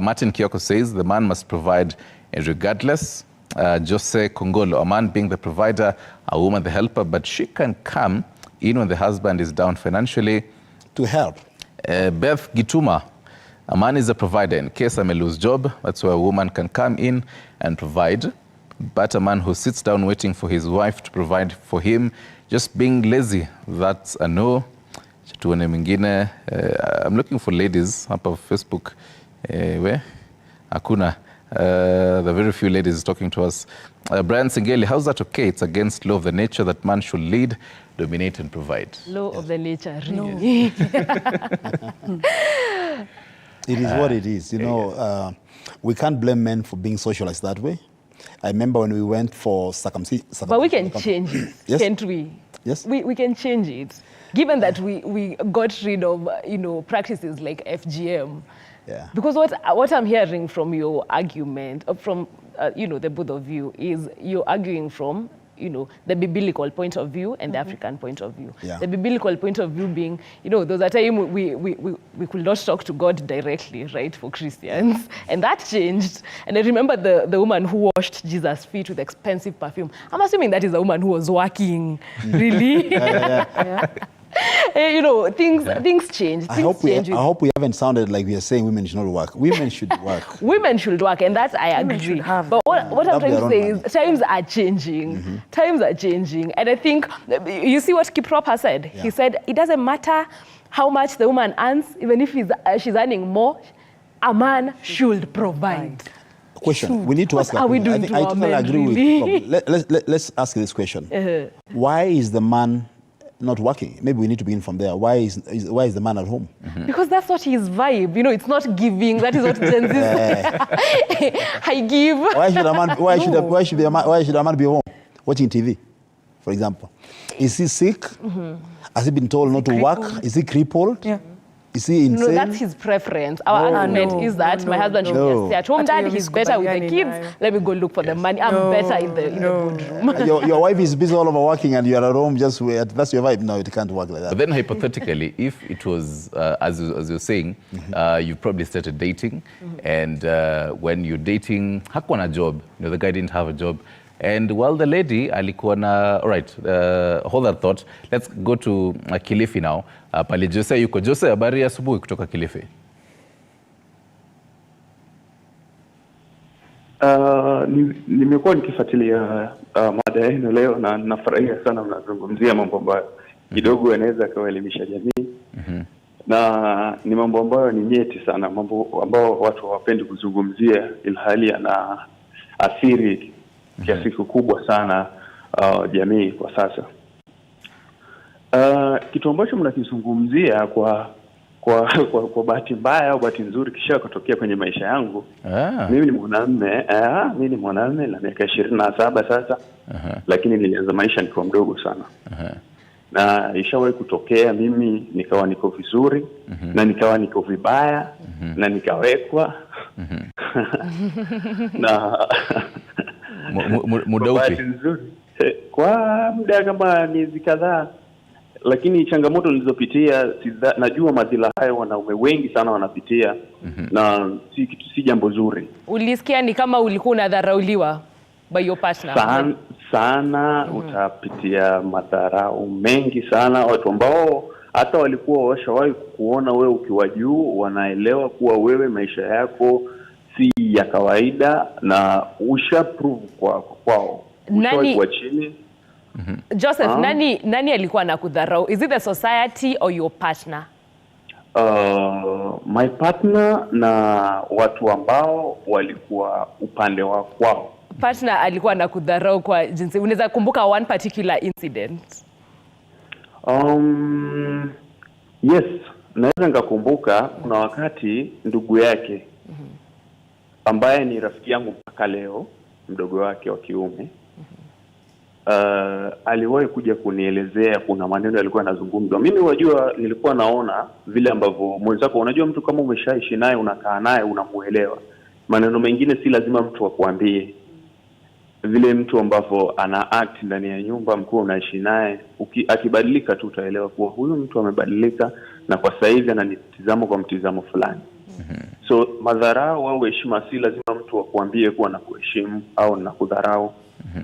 Speaker 1: Martin Kioko says the man must provide regardless. Jose Kongolo, a man being the provider, a woman the helper, but she can come in when the husband is down financially.
Speaker 3: To help.
Speaker 1: Beth Gituma, a man is a provider in case I may lose job. That's where a woman can come in and provide. But a man who sits down waiting for his wife to provide for him, just being lazy, that's a no. Tuone mingine. I'm looking for ladies up on Facebook. Where? Hakuna. The very few ladies talking to us. Brian Singeli, how's that okay? It's against law of the nature that man should lead, dominate and provide.
Speaker 2: Law of the nature, really.
Speaker 3: It is what it is. You know, we can't blame men for being socialized that way. I remember when we went for circumcision.
Speaker 2: But we can change it,
Speaker 3: yes?
Speaker 2: Can't we?
Speaker 3: Yes.
Speaker 2: We can change it. Given that we got rid of, practices like FGM.
Speaker 3: Yeah.
Speaker 2: Because what I'm hearing from your argument, from the both of you, is you're arguing from the biblical point of view and the African point of view.
Speaker 3: Yeah.
Speaker 2: The biblical point of view being, there was a time we could not talk to God directly, right, for Christians, and that changed. And I remember the woman who washed Jesus' feet with expensive perfume. I'm assuming that is a woman who was working, really.
Speaker 3: Yeah.
Speaker 2: Things change.
Speaker 3: I hope we haven't sounded like we are saying women should not work. Women should work.
Speaker 2: Women should work, and that I agree. But what I'm trying to say is times are changing. Times are changing. And I think, you see what Kiprop has said? Yeah. He said, it doesn't matter how much the woman earns, even if she's earning more, a man should provide.
Speaker 3: Question. We need to ask.
Speaker 2: What are we doing to our men,
Speaker 3: I totally agree with. Let's ask this question. Why is the man not working? Maybe we need to begin from there. Why is the man at home?
Speaker 2: Because that's not his vibe. It's not giving. That is what Gen Z says. I give.
Speaker 3: Why should a man be home watching TV, for example? Is he sick? Has he been told not to work? Is he crippled? Yeah. Is he insane?
Speaker 2: No, that's his preference. Our argument is that my husband should just stay at home. Dad, he's better with the kids. Let me go look for the money. I'm better in the bedroom.
Speaker 3: Your wife is busy all over working and you're at home just that's your vibe. No, it can't work like that.
Speaker 1: But then hypothetically, if it was, as you're saying, you've probably started dating, and when you're dating, hakuwa na job, the guy didn't have a job. And while the lady alikuwa na, all right, hold that thought. Let's go to Kilifi now. Pale Jose yuko. Jose, habari ya asubuhi kutoka Kilifi.
Speaker 6: Nimekuwa nikifuatilia mada yenu leo na nafurahia sana mnazungumzia mambo ambayo kidogo yanaweza kuelimisha jamii. Na ni mambo ambayo ni nyeti sana, mambo ambao watu hawapendi kuzungumzia ilhali yana athiri kiasi kikubwa sana jamii kwa sasa. Kitu ambacho mnakizungumzia kwa bahati mbaya au bahati nzuri kisha kutokea kwenye maisha yangu. Mimi ni mwanamume na miaka 27 sasa. Lakini nilianza maisha nikiwa mdogo sana. Na ishawahi kutokea mimi nikawa niko vizuri na nikawa niko vibaya na nikawekwa. Na
Speaker 1: muda upi?
Speaker 6: Kwa muda kama miezi kadhaa. Lakini changamoto nilizopitia najua madhila hayo wanaume wengi sana wanapitia. Na si jambo zuri.
Speaker 2: Ulisikia ni kama ulikuwa unadharauliwa by your partner?
Speaker 6: Sana utapitia madharau mengi sana. Watu ambao hata walikuwa washawahi kuona wewe ukiwa juu wanaelewa kuwa wewe maisha yako si ya kawaida na ushaprove kwao. Ushawahi kuwa chini.
Speaker 2: Joseph, nani alikuwa anakudharau? Is it the society or your partner?
Speaker 6: My partner na watu ambao walikuwa upande wa kwao.
Speaker 2: Partner alikuwa anakudharau kwa jinsi. Unaweza kumbuka one particular incident?
Speaker 6: Yes, naweza nikakumbuka kuna wakati ndugu yake ambaye ni rafiki yangu mpaka leo, mdogo wake wa kiume. aliwahi kuja kunielezea kuna maneno yalikuwa yanazungumzwa. Mimi wajua nilikuwa naona vile ambavyo mwenzako, unajua mtu kama umeshaishi naye, unakaa naye, unamuelewa. Maneno mengine si lazima mtu akuambie. Vile mtu ambavyo ana act ndani ya nyumba, mkuu unaishi naye, akibadilika tu utaelewa kuwa huyu mtu amebadilika na kwa sasa hivi ananitizama kwa mtizamo fulani. So madharau au heshima si lazima mtu akuambie kuwa na kuheshimu au na kudharau.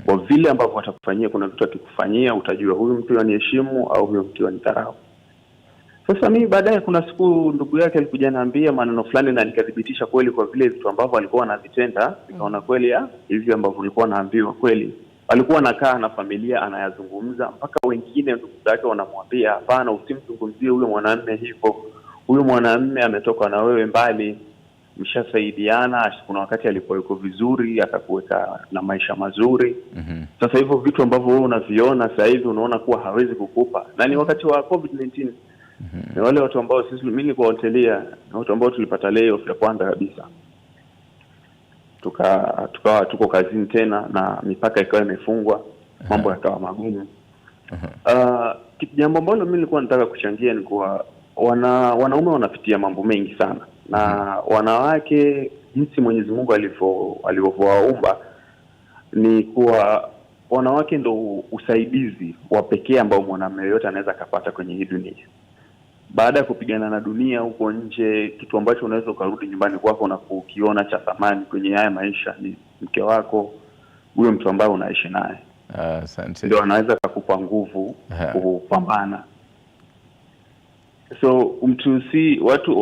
Speaker 6: Kwa vile ambavyo atakufanyia, kuna vitu akikufanyia utajua huyu mtu aniheshimu au huyu mtu anidharau. Sasa mimi baadaye kuna siku ndugu yake alikuja niambia maneno fulani na nikadhibitisha kweli kwa vile vitu ambavyo alikuwa anavitenda, nikaona kweli hivi ambavyo nilikuwa naambiwa kweli. Alikuwa anakaa na familia anayazungumza, mpaka wengine ndugu zake wanamwambia hapana, usimzungumzie huyo mwanamume hivyo. Huyo mwanamume ametoka na wewe mbali, mshasaidiana, kuna wakati alipokuwa yuko vizuri akakuweka na maisha mazuri. Sasa hivyo vitu ambavyo wewe unaviona sasa hivi unaona kuwa hawezi kukupa. Na ni wakati wa COVID-19. Ni wale watu ambao sisi, mimi nilikuwa hotelia, na watu ambao tulipata layoff ya kwanza kabisa. Tukawa tuko kazini tena na mipaka ikawa imefungwa, mambo yakawa magumu. Jambo ambalo mimi nilikuwa nataka kuchangia ni kwa wanaume wanapitia mambo mengi sana, na wanawake jinsi Mwenyezi Mungu alivyowaumba ni kuwa wanawake ndo usaidizi wa pekee ambao mwanamume yote anaweza kupata kwenye hii dunia. Baada ya kupigana na dunia huko nje, kitu ambacho unaweza ukarudi nyumbani kwako na kukiona cha thamani kwenye haya maisha ni mke wako, huyo mtu ambaye unaishi naye.
Speaker 1: Asante.
Speaker 6: Ndio anaweza kukupa nguvu kupambana. So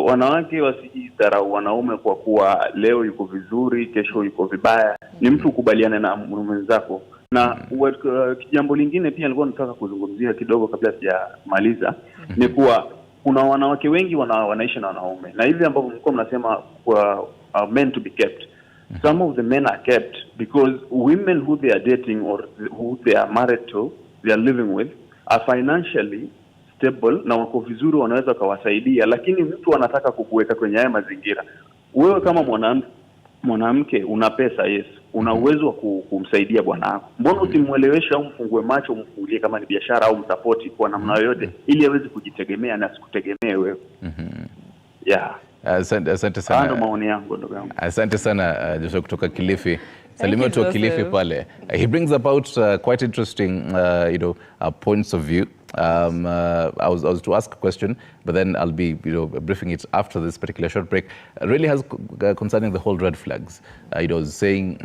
Speaker 6: wanawake wasijidharau wanaume kwa kuwa leo yuko vizuri, kesho yuko vibaya. Ni mtu ukubaliane na mwenzako. Na jambo lingine pia nilikuwa nataka kuzungumzia kidogo kabla sijamaliza, ni kuwa kuna wanawake wengi wanaishi na wanaume. Na hivi ambavyo mlikuwa mnasema kwa men to be kept. Some of the men are kept because women who they are dating or who they are married to, they are living with, are financially stable na wako vizuri, wanaweza kuwasaidia. Lakini mtu anataka kukuweka kwenye haya mazingira. Wewe kama mwanamke una pesa, yes, una uwezo wa kumsaidia bwana wako. Mbona usimuelewesha au mfungue macho, umfungulie kama ni biashara au msapoti kwa namna yoyote ili aweze kujitegemea na asikutegemee wewe.
Speaker 1: Asante sana.
Speaker 6: Ndio maoni yangu ndugu yangu.
Speaker 1: Asante sana Joshua kutoka Kilifi. Salimia tu Kilifi pale. He brings about quite interesting points of view. I was to ask a question, but then I'll be briefing it after this particular short break. Really has concerning the whole red flags. Saying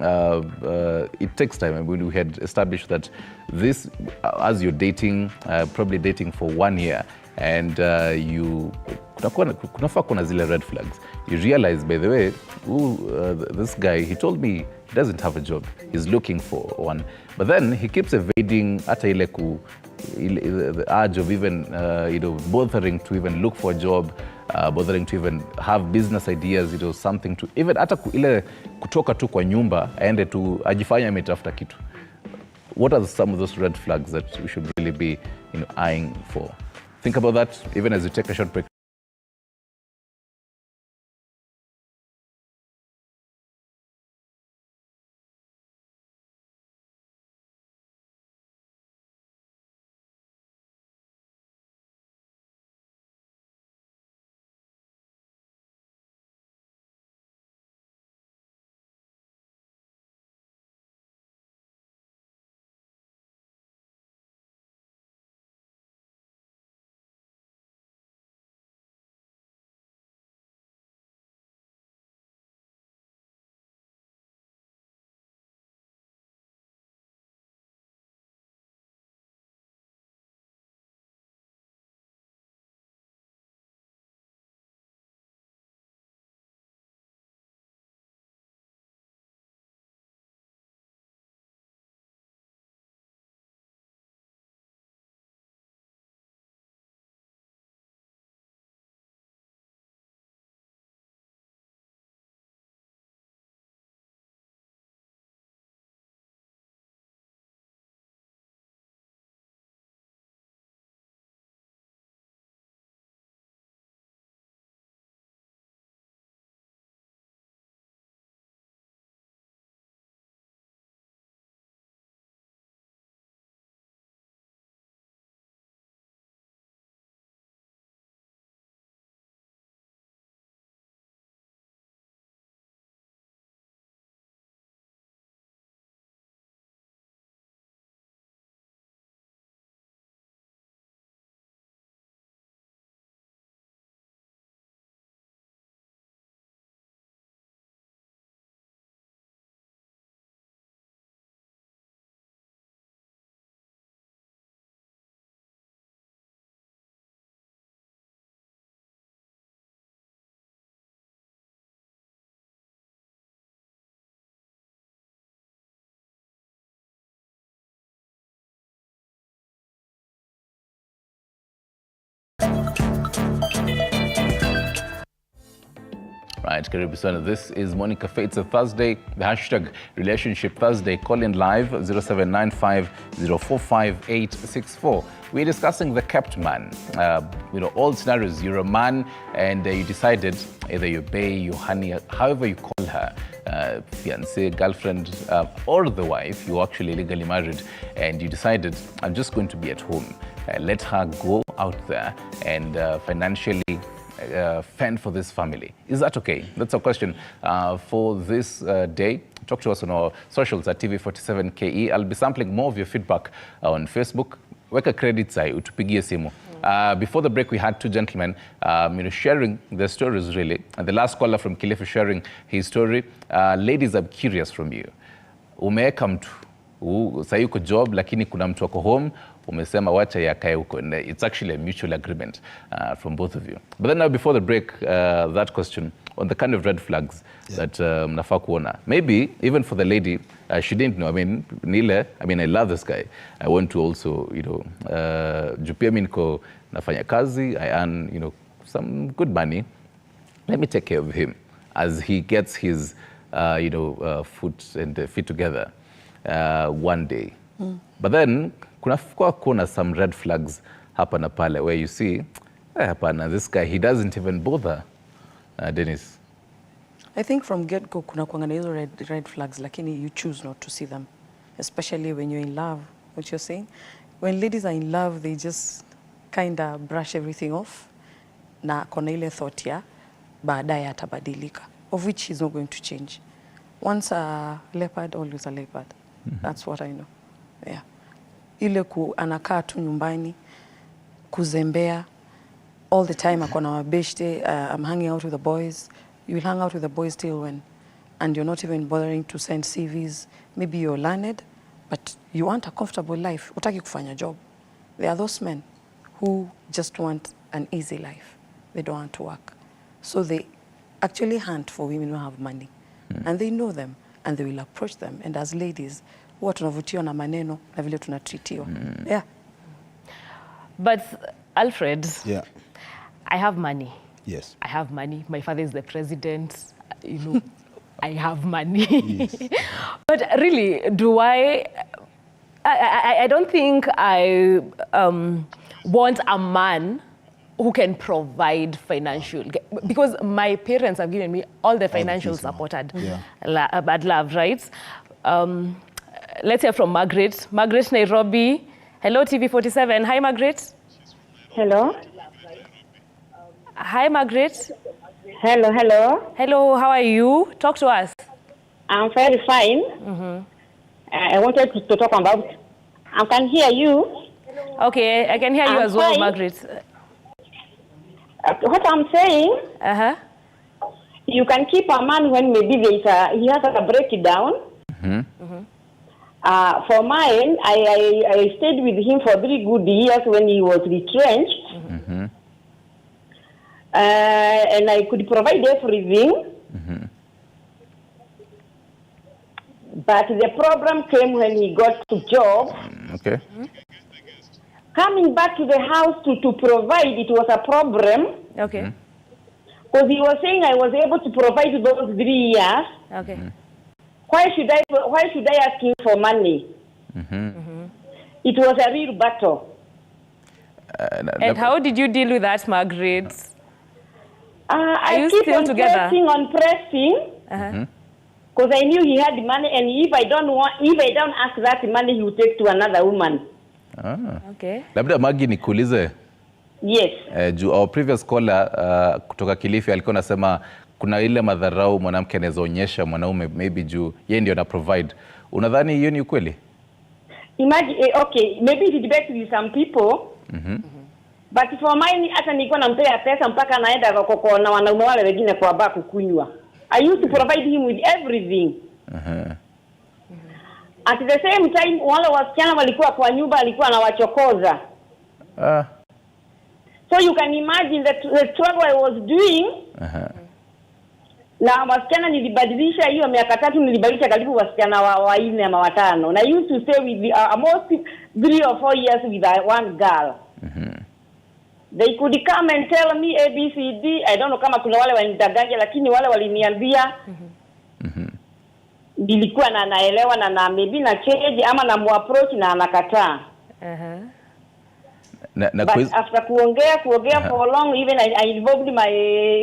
Speaker 1: it takes time. I mean, we had established that this, as you're dating, probably dating for 1 year, and kunafaa kuna zile red flags. You realize, by the way, this guy, he told me he doesn't have a job. He's looking for one. But then he keeps evading hata the urge of even bothering to even look for a job, bothering to even have business ideas, something to even hata ile kutoka tu kwa nyumba aende tu ajifanya ametafuta kitu. What are some of those red flags that we should really be eyeing for? Think about that even as you take a short break. Right, karibu sana. This is Morning Cafe. It's a Thursday. The hashtag Relationship Thursday. Call in live 0795045864. We're discussing the kept man. All scenarios. You're a man and you decided either your bae, your honey, however you call her, fiancé, girlfriend, or the wife. You're actually legally married and you decided, I'm just going to be at home. Let her go out there and financially fend for this family. Is that okay? That's our question for this day. Talk to us on our socials at TV47KE. I'll be sampling more of your feedback on Facebook. Weka credits utupigie simu. Before the break, we had two gentlemen sharing their stories, really. And the last caller from Kilifi sharing his story. Ladies, I'm curious from you. Umeweka mtu, sasa yuko job, lakini kuna mtu wako home, umesema wacha yakae huko. It's actually a mutual agreement from both of you. But then now, before the break, that question on the kind of red flags that mnafaa kuona. Maybe even for the lady, she didn't know. I mean, I love this guy. I want to also, jupia mimi niko nafanya kazi, I earn, some good money. Let me take care of him as he gets his, foot and feet together one day. But then, kuna some red flags hapa na pale where you see, hapana, this guy, he doesn't even bother. Dennis.
Speaker 4: I think from get-go kuna kuanga na hizo red flags, lakini you choose not to see them, especially when you're in love. What you're saying, when ladies are in love, they just kind of brush everything off na kona ile thought ya baadaye atabadilika, of which he's not going to change. Once a leopard, always a leopard. That's what I know. Yeah. Ile anakaa tu nyumbani kuzembea all the time, akona mabeshte, I'm hanging out with the boys. You will hang out with the boys till when? And you're not even bothering to send CVs. Maybe you're learned, but you want a comfortable life. Utaki kufanya job. There are those men who just want an easy life. They don't want to work. So they actually hunt for women who have money. And they know them, and they will approach them. And as ladies, huwa tunavutiwa na maneno na vile tunatreatiwa. Yeah.
Speaker 2: But Alfred,
Speaker 3: Yeah.
Speaker 2: I have money.
Speaker 3: Yes.
Speaker 2: I have money. My father is the president. I have money.
Speaker 3: Yes.
Speaker 2: But really, do I don't think I want a man who can provide financial, because my parents have given me all the financial support at love, right? Let's hear from Margaret. Margaret, Nairobi. Hello, TV47. Hi, Margaret.
Speaker 7: Hello.
Speaker 2: Hi, Margaret.
Speaker 7: Hello, hello.
Speaker 2: Hello, how are you? Talk to us.
Speaker 7: I'm very fine. I wanted to talk about, I can hear you.
Speaker 2: Okay, I can hear you as well,
Speaker 7: fine.
Speaker 2: Margaret.
Speaker 7: What I'm saying, you can keep a man when maybe he has a breakdown. For mine, I stayed with him for 3 good years when he was retrenched. And I could provide everything. But the problem came when he got the job.
Speaker 1: Okay.
Speaker 7: Coming back to the house to provide, it was a problem.
Speaker 2: Okay.
Speaker 7: Because he was saying I was able to provide those 3 years.
Speaker 2: Okay.
Speaker 7: Why should I ask him for money? It was a real battle.
Speaker 2: And how did you deal with that, Margaret?
Speaker 7: I keep on pressing. Because I knew he had money, and if I don't ask that money, he would take to another woman.
Speaker 2: Okay.
Speaker 1: Labda Magi nikuulize.
Speaker 7: Yes.
Speaker 1: Our previous caller kutoka Kilifi alikuwa anasema kuna ile madharau mwanamke anaweza onyesha mwanaume maybe juu yeye ndio ana provide. Unadhani hiyo ni ukweli?
Speaker 7: Imagine, okay, maybe it debates with some people. But for mine, hata nilikuwa nampea pesa mpaka anaenda na wanaume wale wengine kwa baa kukunywa. I used to provide him with everything. At the same time, wale wasichana walikuwa kwa nyumba alikuwa anawachokoza. So you can imagine the struggle I was doing. Na wasichana nilibadilisha hiyo miaka 3 nilibadilisha karibu wasichana wa 4 ama 5. And I used to stay with almost 3 or 4 years with one girl. They could come and tell me ABCD. I don't know kama kuna wale wanidanganya, lakini wale waliniambia nilikuwa na naelewa na maybe na change ama na muapproach na anakataa. But after kuongea for long, even I involved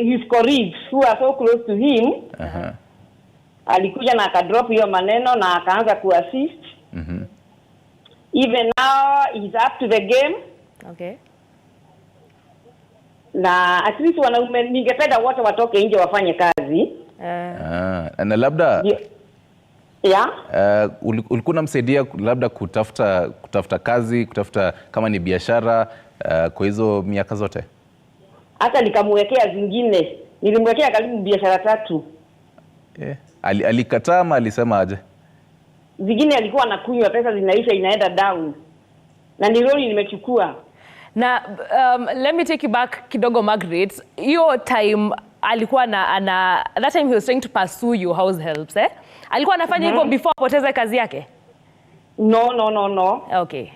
Speaker 7: his colleagues who are so close to him. Alikuja na akadrop hiyo maneno na akaanza kuassist. Even now he's up to the game.
Speaker 2: Okay.
Speaker 7: Na at least wanaume ningependa wote watoke nje wafanye kazi.
Speaker 1: Na labda ulikuwa unamsaidia labda kutafuta kazi, kutafuta kama ni biashara kwa hizo miaka zote?
Speaker 7: Hata nikamwekea zingine. Nilimwekea karibu biashara 3.
Speaker 1: Alikataa ama alisema aje?
Speaker 7: Zingine alikuwa anakunywa, pesa zinaisha, inaenda down. Na niloni nimechukua.
Speaker 2: Na let me take you back kidogo, Margaret. Hiyo time alikuwa that time he was trying to pursue your house helps, alikuwa anafanya hivyo before apoteze kazi yake?
Speaker 7: No.
Speaker 2: Okay.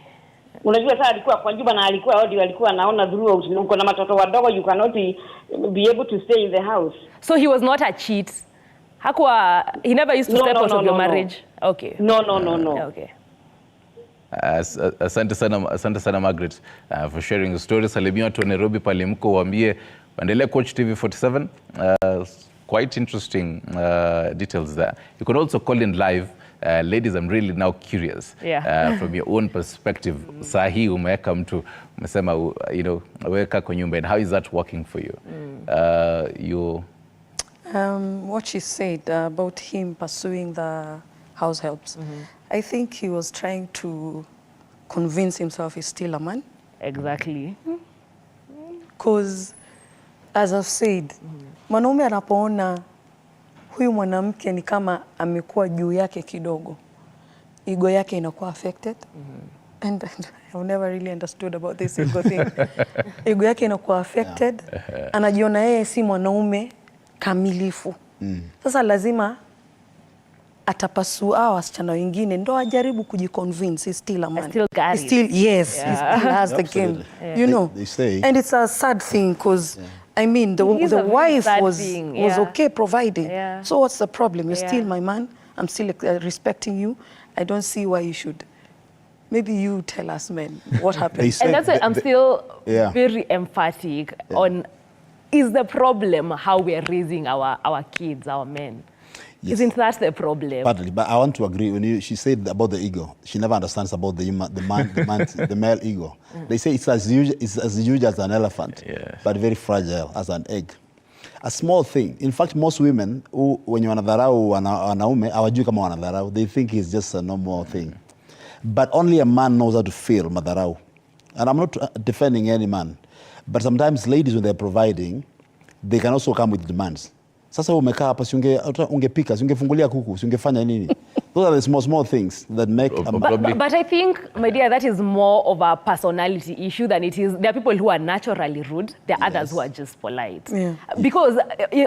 Speaker 7: Unajua sasa alikuwa kwa nyumba na alikuwa anaona throughout, uko na matoto wadogo, you cannot be able to stay in the house.
Speaker 2: So he was not a cheat. He never used to step out of your marriage. Okay.
Speaker 7: No.
Speaker 2: Okay.
Speaker 1: Asante sana Margaret for sharing the story. Salimia watu wa Nairobi pale mko, waambie waendelee watch TV 47. Quite interesting details there. You can also call in live. Ladies, I'm really now curious from your own perspective. Sahi umeweka mtu, umesema weka kwa nyumba, and how is that working for you?
Speaker 4: What she said about him pursuing the house helps, I think he was trying to convince himself he's still a man.
Speaker 2: Exactly.
Speaker 4: Because, as I've said, mwanaume anapoona huyu mwanamke ni kama amekuwa juu yake kidogo, ego yake inakuwa affected. And I've never really understood about this ego thing. Ego yake inakuwa affected. Anajiona yeye si mwanaume kamilifu. Sasa lazima atapasua wasichana wengine ndo ajaribu kujiconvince he's still a man. He still he still has the game. You know.
Speaker 3: They say,
Speaker 4: and it's a sad thing because I mean the wife was okay providing. So what's the problem? You're still my man. I'm still respecting you. I don't see why you should. Maybe you tell us, men, what happened.
Speaker 2: And that's why I'm still very emphatic on, is the problem how we are raising our kids, our men? Yes. Isn't that the problem?
Speaker 3: Partly, but I want to agree. When she said about the ego, she never understands about the male ego. They say it's as huge as an elephant, but very fragile as an egg. A small thing. In fact, most women who, when you wanadharau wanaume, hawajui kama wanadharau. They think it's just a normal thing. But only a man knows how to feel madharau. And I'm not defending any man, but sometimes ladies, when they're providing, they can also come with demands. Sasa umekaa hapa, si ungepika, si ungefungulia kuku, si ungefanya nini? Those are the small things that make
Speaker 2: but I think, my dear, that is more of a personality issue than it is. There are people who are naturally rude. There are others who are just polite. Because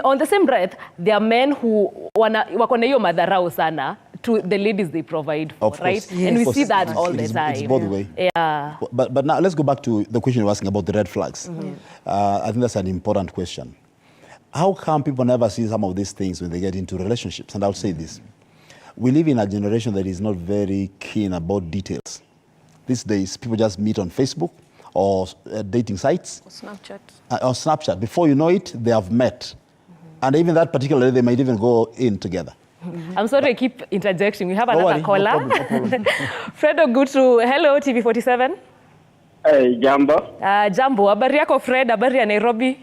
Speaker 2: on the same breath, there are men who wako na hiyo madharau sana to the ladies they provide for, right? And we see that all the time.
Speaker 3: It's both ways. But now let's go back to the question you're asking about the red flags. I think that's an important question. How come people never see some of these things when they get into relationships? And I'll say this. We live in a generation that is not very keen about details. These days, people just meet on Facebook or dating sites. Or Snapchat. Before you know it, they have met. And even that particular day, they might even go in together.
Speaker 2: I'm sorry I keep interjecting. We have another caller. No problem. Fredo Gutu, hello, TV47.
Speaker 8: Hey, Jambo.
Speaker 2: Jambo, habari yako Fred, habari ya Nairobi?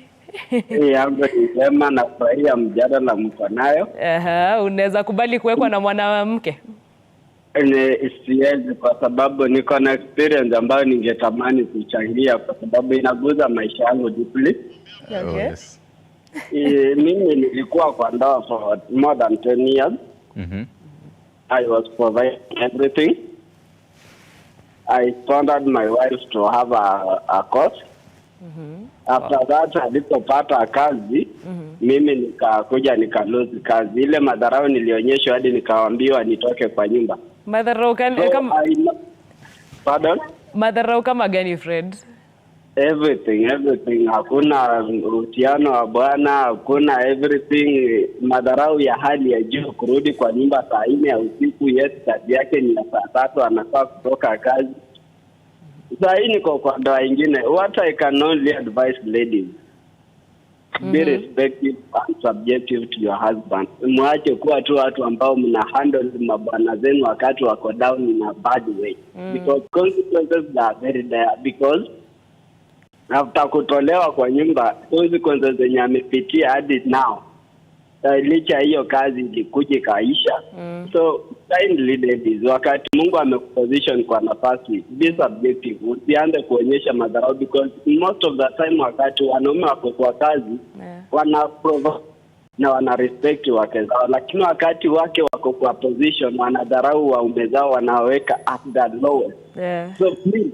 Speaker 8: Yangu nisema nafurahia mjadala mko nayo.
Speaker 2: Unaweza kubali kuwekwa na mwanamke?
Speaker 8: Siwezi, kwa sababu niko na experience ambayo ningetamani kuchangia kwa sababu inaguza maisha yangu deeply. Mimi nilikuwa kwa ndoa for more than 10 years. I was providing everything. I sponsored my wife to have a course. After that, alipopata kazi, mimi nikakuja nikalose kazi. Ile madharau nilionyeshwa hadi nikaambiwa nitoke kwa nyumba.
Speaker 2: Madharau kama
Speaker 8: Pardon?
Speaker 2: Madharau kama gani, Fred?
Speaker 8: everything. Hakuna uhusiano wa bwana, hakuna everything. Madharau ya hali ya juu, kurudi kwa nyumba saa 4 ya usiku. Yes, kazi yake ni saa 3, anafaa kutoka kazi. Saa hii niko kwa ndoa ingine. What I can only advise ladies, be respectful and subjective to your husband. Mwache kuwa tu watu ambao mna handle mabwana zenu wakati wako down in a bad way. Because consequences are very dire. Because after kutolewa kwa nyumba, consequences zenye amepitia hadi now, licha hiyo kazi ilikuja kaisha. So kindly ladies, wakati Mungu amekuposition kwa nafasi, be subjective. Usianze kuonyesha madharau, because most of the time wakati wanaume wako kwa kazi, wana provide na wana respect wake zao, lakini wakati wake wako kwa position, wanadharau waume zao, wanaweka at the lowest. So please,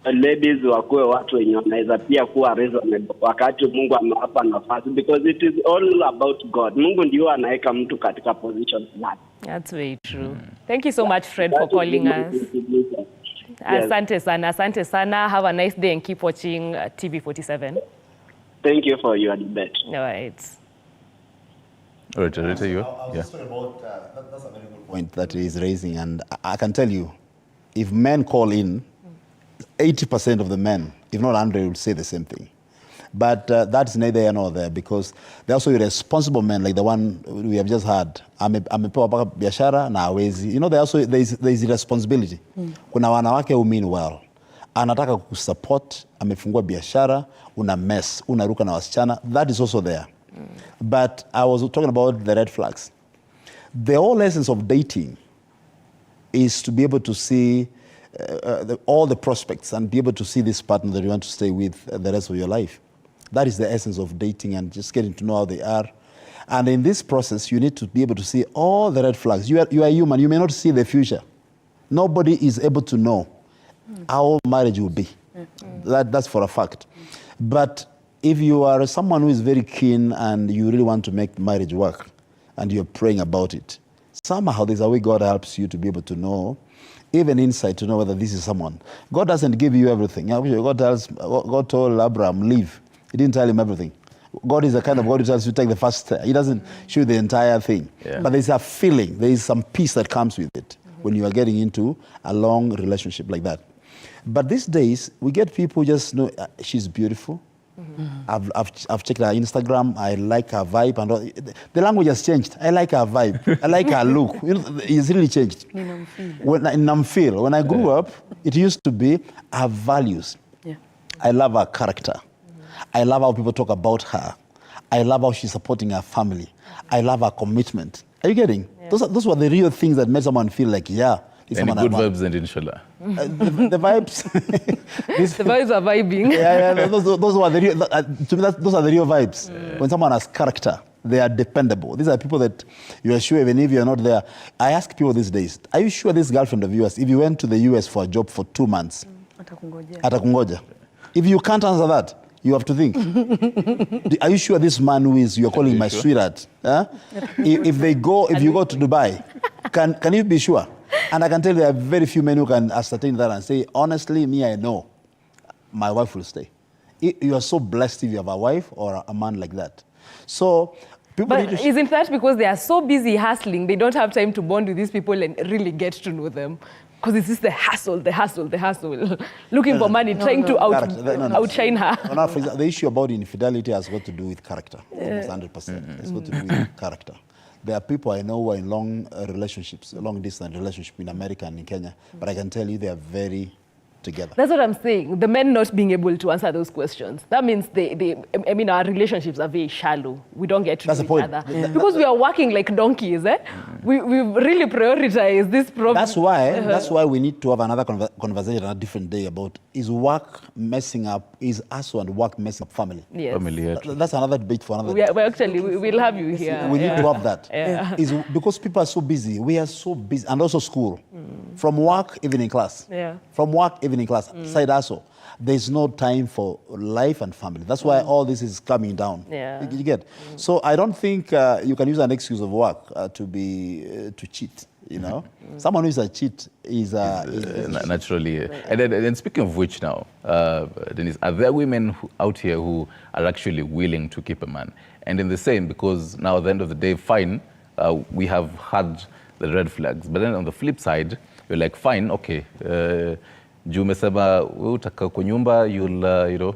Speaker 8: ladies, wakuwe watu wenye wanaweza pia kuwa reasonable wakati Mungu amewapa nafasi, because it is all about God. Mungu ndio anaweka mtu katika position fulani.
Speaker 2: That's very true. Thank you so much, Fred, for calling us. Yes. Asante sana. Have a nice day and keep watching TV47.
Speaker 8: Thank you for your debate.
Speaker 2: All right.
Speaker 1: All right, Rita, you?
Speaker 3: I was just talking about, that's a very good point that he is raising, and I can tell you, if men call in, 80% of the men, if not 100, will say the same thing. But that's neither here nor there, because there are also irresponsible men, like the one we have just had. Amepewa mpaka biashara na hawezi. You know, there is irresponsibility. Kuna wanawake who mean well. Anataka kusupport, amefungua biashara, una mess, unaruka na wasichana. That is also there. But I was talking about the red flags. The whole essence of dating is to be able to see all the prospects and be able to see this partner that you want to stay with the rest of your life. That is the essence of dating, and just getting to know how they are. And in this process, you need to be able to see all the red flags. You are human. You may not see the future. Nobody is able to know how marriage will be. That's for a fact. But if you are someone who is very keen and you really want to make marriage work and you're praying about it, somehow there's a way God helps you to be able to know, even insight to know whether this is someone. God doesn't give you everything. God told Abraham, leave. He didn't tell him everything. God is the kind of God who tells you to take the first step. He doesn't show you the entire thing. Yeah. But there's a feeling, there is some peace that comes with it when you are getting into a long relationship like that. But these days, we get people who just know she's beautiful. I've checked her Instagram. I like her vibe, and all. The language has changed. I like her vibe. I like her look. You know, it's really changed. When I grew up, it used to be her values. Yeah. I love her character. I love how people talk about her. I love how she's supporting her family. I love her commitment. Are you getting? Yeah. Those were the real things that made someone feel like, yeah.
Speaker 1: Any good vibes and inshallah.
Speaker 3: The vibes.
Speaker 2: The vibes are vibing.
Speaker 3: Yeah, those were the real, to me, those are the real vibes. Yeah. When someone has character, they are dependable. These are people that you are sure even if you're not there. I ask people these days, are you sure this girlfriend of yours, if you went to the US for a job for 2 months, atakungoja? If you can't answer that, you have to think. Are you sure this man who is you're calling my sweetheart? If you go to Dubai, can you be sure? And I can tell you there are very few men who can ascertain that and say, honestly, me, I know my wife will stay. You are so blessed if you have a wife or a man like that. So people
Speaker 2: isn't that because they are so busy hustling, they don't have time to bond with these people and really get to know them? Because it's just the hustle. Looking for money, trying to outshine her.
Speaker 3: The issue about infidelity has got to do with character, almost 100%. It's got to do with character. There are people I know who are in long relationships, long distance relationship in America and in Kenya, but I can tell you they are very together.
Speaker 2: That's what I'm saying. The men not being able to answer those questions. That means our relationships are very shallow. We don't get to know each other. Because we are working like donkeys, we really prioritize this problem.
Speaker 3: That's why we need to have another conversation on a different day about is work messing up, is hustle and work messing up family?
Speaker 2: Yes.
Speaker 3: Family. That's another debate for another day.
Speaker 2: We'll have you here.
Speaker 3: We need to have that. Is because people are so busy. We are so busy. And also school. From work, evening class.
Speaker 2: Yeah.
Speaker 3: From work, evening class. Side hustle. There's no time for life and family. That's why all this is coming down.
Speaker 2: Yeah.
Speaker 3: You get? So I don't think you can use an excuse of work to cheat. You know, someone who is a cheat is
Speaker 1: naturally. And speaking of which, now, Denise, are there women out here who are actually willing to keep a man? And in the same, because now at the end of the day, fine, we have had the red flags, but then on the flip side, you're like, fine, okay, juu umesema wewe utaka kwa nyumba, you'll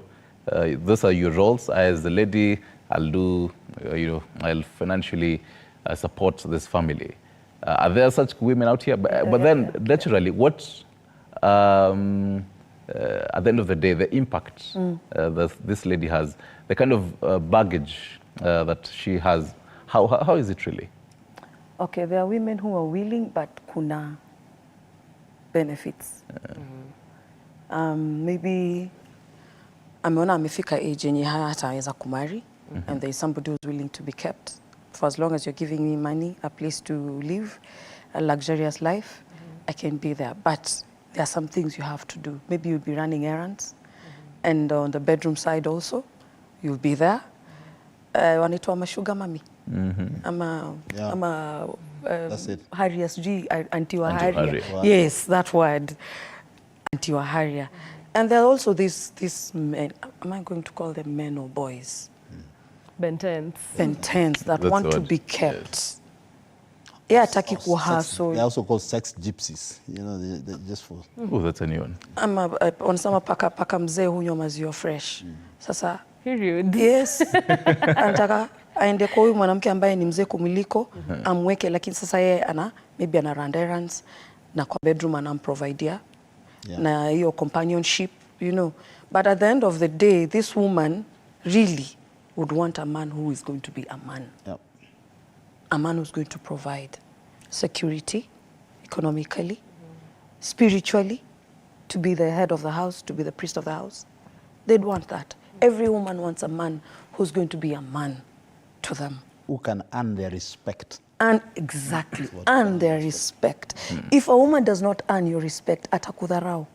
Speaker 1: those are your roles. As the lady, I'll do, I'll financially support this family. Are there such women out here? But then, naturally, what, at the end of the day, the impact that this lady has, the kind of baggage that she has, how is it really?
Speaker 4: Okay, there are women who are willing, but kuna benefits. Maybe ameona amefika age yenye hataweza kumari, and there is somebody who's willing to be kept. For as long as you're giving me money, a place to live, a luxurious life, I can be there. But there are some things you have to do. Maybe you'll be running errands, and on the bedroom side also, you'll be there. Wanaitwa mashuga mami.
Speaker 3: That's it.
Speaker 4: Harrier,
Speaker 1: Anti-Harrier.
Speaker 3: Wow.
Speaker 4: Yes, that word, anti-Harrier. And there are also these men, am I going to call them men or boys?
Speaker 2: Bentens.
Speaker 4: Bentens that
Speaker 1: That's
Speaker 4: want to
Speaker 1: what-
Speaker 4: be kept. Yeah, ataki kuhustle.
Speaker 3: They're also called sex gypsies. You know, they just for.
Speaker 1: Oh, that's a new one.
Speaker 4: Wanasema paka mzee hunywa maziwa fresh. Sasa
Speaker 2: Period.
Speaker 4: yes, anataka aende kwa huyu mwanamke ambaye ni mzee kumiliko, amweke, lakini sasa yeye maybe ana run errands na kwa bedroom anamprovidea na hiyo companionship, you know. But at the end of the day, this woman really would want a man who is going to be a man.
Speaker 3: Yep.
Speaker 4: A man who's going to provide security, economically, spiritually, to be the head of the house, to be the priest of the house. They'd want that. Every woman wants a man who's going to be a man to them.
Speaker 3: Who can earn their respect.
Speaker 4: And exactly, earn their respect. If a woman does not earn your respect, atakudharau.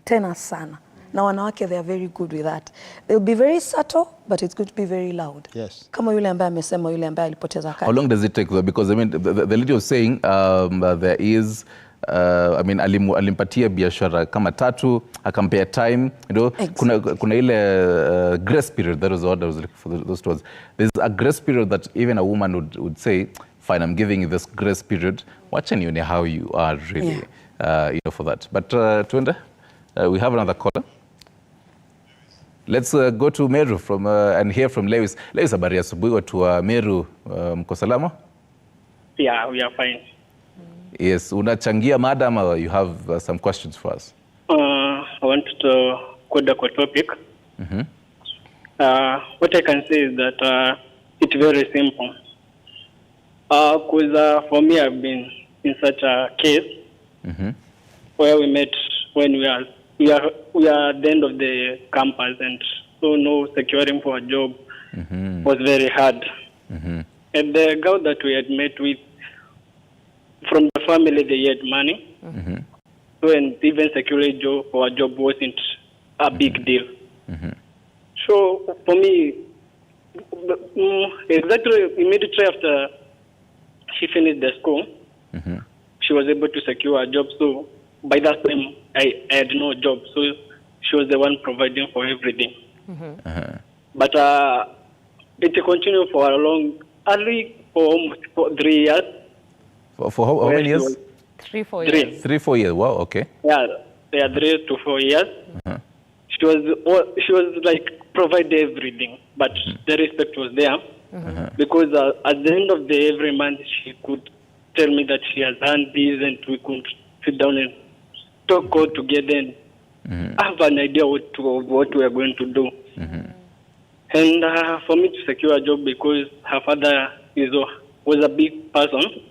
Speaker 4: Tena sana. Na wanawake, they are very good with that. They'll be very subtle, but it's going to be very loud.
Speaker 3: Yes.
Speaker 4: Kama yule ambaye amesema yule ambaye alipoteza kazi.
Speaker 1: How long does it take though? Because I mean, the lady was saying there is, I mean, alimpatia biashara kama tatu, akampea time, you know,
Speaker 4: Exactly.
Speaker 1: kuna ile grace period. That was what I was looking for, those words. There's a grace period that even a woman would say, fine, I'm giving you this grace period. Watch and you know how you are really, you know, for that. But Twende, we have another caller. Let's go to Meru and hear from Lewis. Lewis, habari asubuhi watu wa Meru, mko salama?
Speaker 9: Yeah, we are fine.
Speaker 1: Yes, unachangia mada ama you have some questions for us?
Speaker 9: I want to kwenda kwa topic. What I can say is that it's very simple. Because for me, I've been in such a case where we met when we are at the end of the campus, and so no securing for a job was very hard. And the girl that we had met with, from the family, they had money. So, and even securing job for a job wasn't a big deal. So for me, exactly immediately after she finished the school, she was able to secure a job. So by that time, I had no job. So she was the one providing for everything. But it continued for a long, for almost 3 years.
Speaker 1: For how many years?
Speaker 2: 3-4 years.
Speaker 1: 3-4 years. Wow, okay.
Speaker 9: Yeah, 3 to 4 years. She was like provide everything, but the respect was there because at the end of the every month she could tell me that she has done this, and we could sit down and talk all together and have an idea of what we are going to do. And for me to secure a job, because her father was a big person,